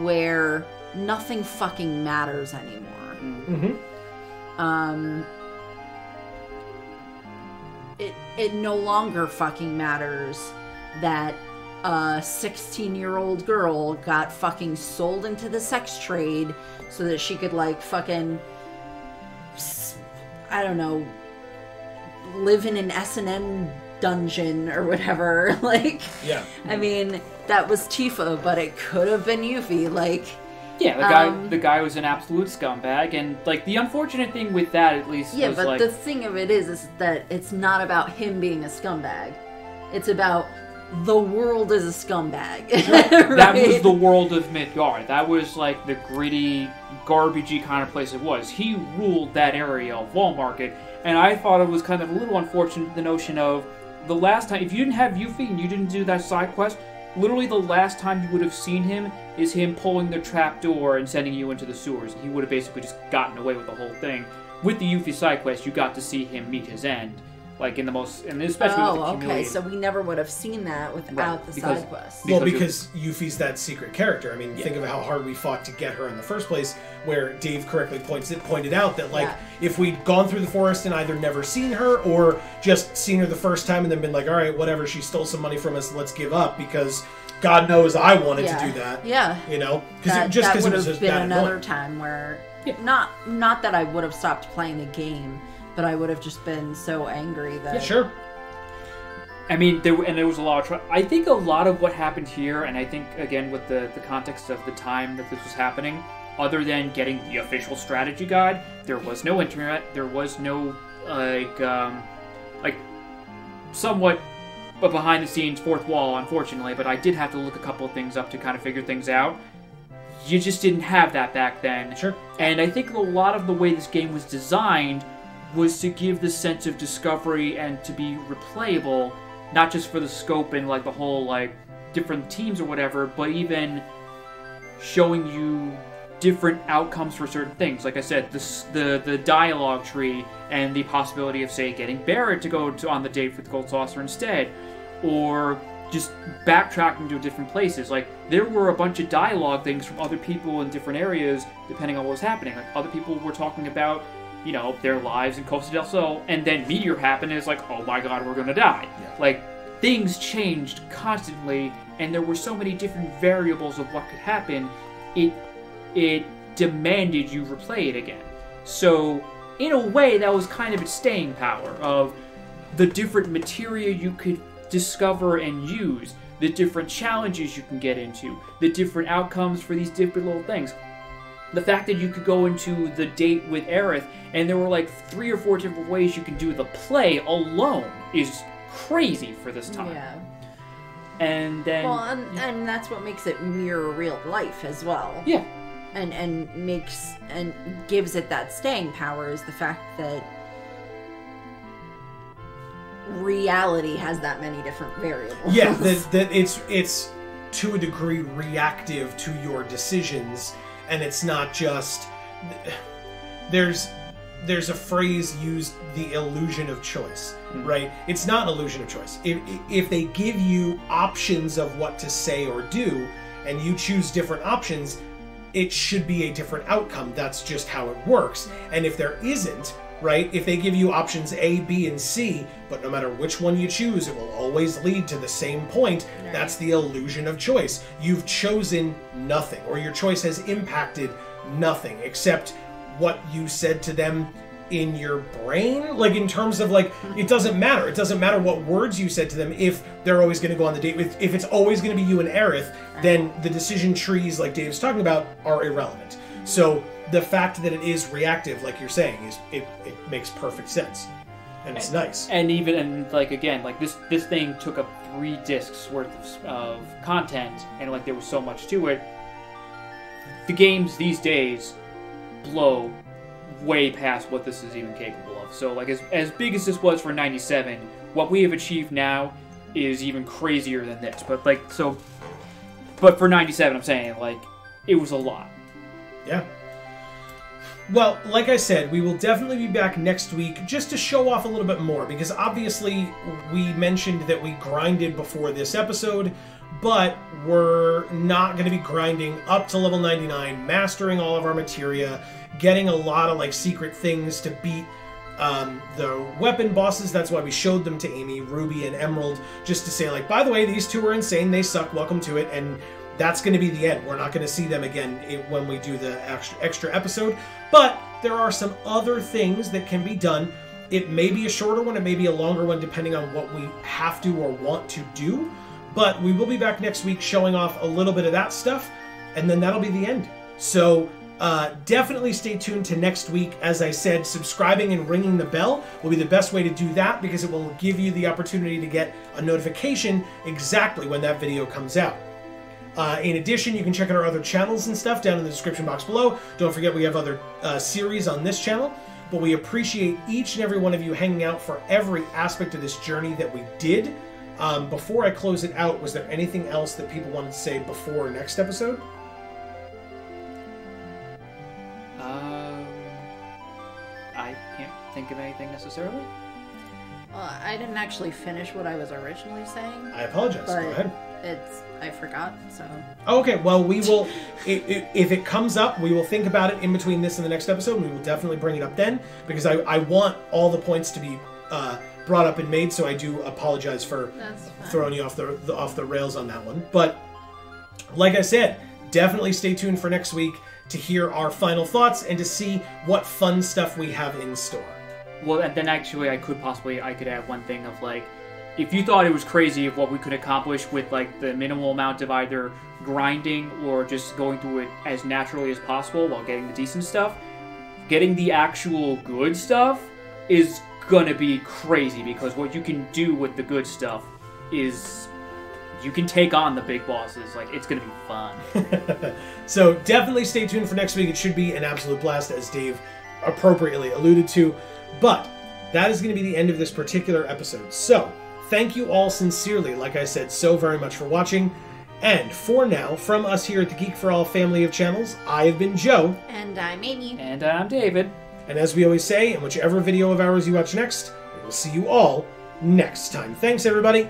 where nothing fucking matters anymore. It no longer fucking matters that a 16-year-old girl got fucking sold into the sex trade so that she could, like, fucking, I don't know, live in an S&M dungeon or whatever. Like, yeah. I mean, that was Tifa, but it could have been Yuffie. Like, yeah, the guy was an absolute scumbag, and like the unfortunate thing with that, at least, yeah, was, but like, the thing of it is that it's not about him being a scumbag. It's about the world is a scumbag. Right? That was the world of Midgard. That was like the gritty, garbagey kind of place it was. He ruled that area of Wall Market, and I thought it was kind of a little unfortunate, the notion of the last time, if you didn't have Yuffie and you didn't do that side quest, literally the last time you would have seen him is him pulling the trap door and sending you into the sewers. He would have basically just gotten away with the whole thing. With the Yuffie side quest, you got to see him meet his end. Like in the most, and especially with the okay, so we never would have seen that without the side quest. Because Yuffie's that secret character. I mean, think of how hard we fought to get her in the first place, where Dave correctly pointed out that, like, if we'd gone through the forest and either never seen her or just seen her the first time and then been like, all right, whatever, she stole some money from us, let's give up, because God knows I wanted to do that. Yeah. You know? That would have been another time where, not that I would have stopped playing the game, but I would have just been so angry that... Yeah, sure. I mean, there was a lot of... I think a lot of what happened here, and I think, again, with the context of the time that this was happening, other than getting the official strategy guide, there was no internet, there was no, like somewhat a behind-the-scenes fourth wall, unfortunately, but I did have to look a couple of things up to kind of figure things out. You just didn't have that back then. Sure. And I think a lot of the way this game was designed was to give the sense of discovery and to be replayable, not just for the scope and like the whole like different teams or whatever, but even showing you different outcomes for certain things. Like I said, the dialogue tree and the possibility of, say, getting Barrett to go on the date with Gold Saucer instead, or just backtracking to different places. Like, there were a bunch of dialogue things from other people in different areas, depending on what was happening. Like, other people were talking about, you know, their lives in Costa del Sol, and then Meteor happened, and it's like, oh my god, we're gonna die. Yeah. Like, things changed constantly, and there were so many different variables of what could happen, it demanded you replay it again. So, in a way, that was kind of its staying power, of the different materia you could discover and use, the different challenges you can get into, the different outcomes for these different little things. The fact that you could go into the date with Aerith, and there were like 3 or 4 different ways you can do the play alone is crazy for this time. Yeah. And then... Well, and that's what makes it mirror real life as well. Yeah. And makes, and gives it that staying power, is the fact that reality has that many different variables. Yeah, that it's to a degree reactive to your decisions, and it's not just... There's a phrase used, the illusion of choice, right? It's not an illusion of choice. If they give you options of what to say or do, and you choose different options, it should be a different outcome. That's just how it works. And if there isn't, right, if they give you options A, B, and C, but no matter which one you choose, it will always lead to the same point, that's the illusion of choice. You've chosen nothing, or your choice has impacted nothing, except what you said to them in your brain. Like, in terms of, like, it doesn't matter. It doesn't matter what words you said to them if they're always going to go on the date with. If it's always going to be you and Aerith, then the decision trees, like Dave's talking about, are irrelevant. So the fact that it is reactive, like you're saying, is it makes perfect sense. And it's nice. And even, and like, again, like this thing took up 3 discs worth of content, and like there was so much to it. The games these days blow way past what this is even capable of. So like as big as this was for 97, what we have achieved now is even crazier than this. But like, so, but for 97, I'm saying, like, it was a lot. Yeah. Well, like I said, we will definitely be back next week just to show off a little bit more, because obviously we mentioned that we grinded before this episode, but we're not going to be grinding up to level 99, mastering all of our materia, getting a lot of like secret things to beat the weapon bosses. That's why we showed them to Amy, Ruby, and Emerald, just to say, like, by the way, these 2 are insane, they suck, welcome to it, and that's going to be the end. We're not going to see them again when we do the extra episode, but there are some other things that can be done. It may be a shorter one, it may be a longer one, depending on what we have to or want to do, but we will be back next week showing off a little bit of that stuff, and then that'll be the end. So definitely stay tuned to next week. As I said, subscribing and ringing the bell will be the best way to do that, because it will give you the opportunity to get a notification exactly when that video comes out. In addition, you can check out our other channels and stuff down in the description box below. Don't forget we have other series on this channel, but we appreciate each and every one of you hanging out for every aspect of this journey that we did. Before I close it out, was there anything else that people wanted to say before next episode? I can't think of anything necessarily. Well, I didn't actually finish what I was originally saying. I apologize. But Go ahead. I forgot, so... Okay, well, we will... if it comes up, we will think about it in between this and the next episode, and we will definitely bring it up then, because I want all the points to be brought up and made, so I do apologize for throwing you off the rails on that one. But, like I said, definitely stay tuned for next week to hear our final thoughts and to see what fun stuff we have in store. Well, and then actually I could add one thing of, like, if you thought it was crazy of what we could accomplish with, like, the minimal amount of either grinding or just going through it as naturally as possible while getting the decent stuff, getting the actual good stuff is gonna be crazy, because what you can do with the good stuff is you can take on the big bosses. Like, it's gonna be fun. So definitely stay tuned for next week. It should be an absolute blast, as Dave appropriately alluded to. But that is going to be the end of this particular episode. So, thank you all sincerely, like I said, so very much for watching. And for now, from us here at the Geek for All family of channels, I have been Joe. And I'm Amy. And I'm David. And as we always say, in whichever video of ours you watch next, we will see you all next time. Thanks, everybody.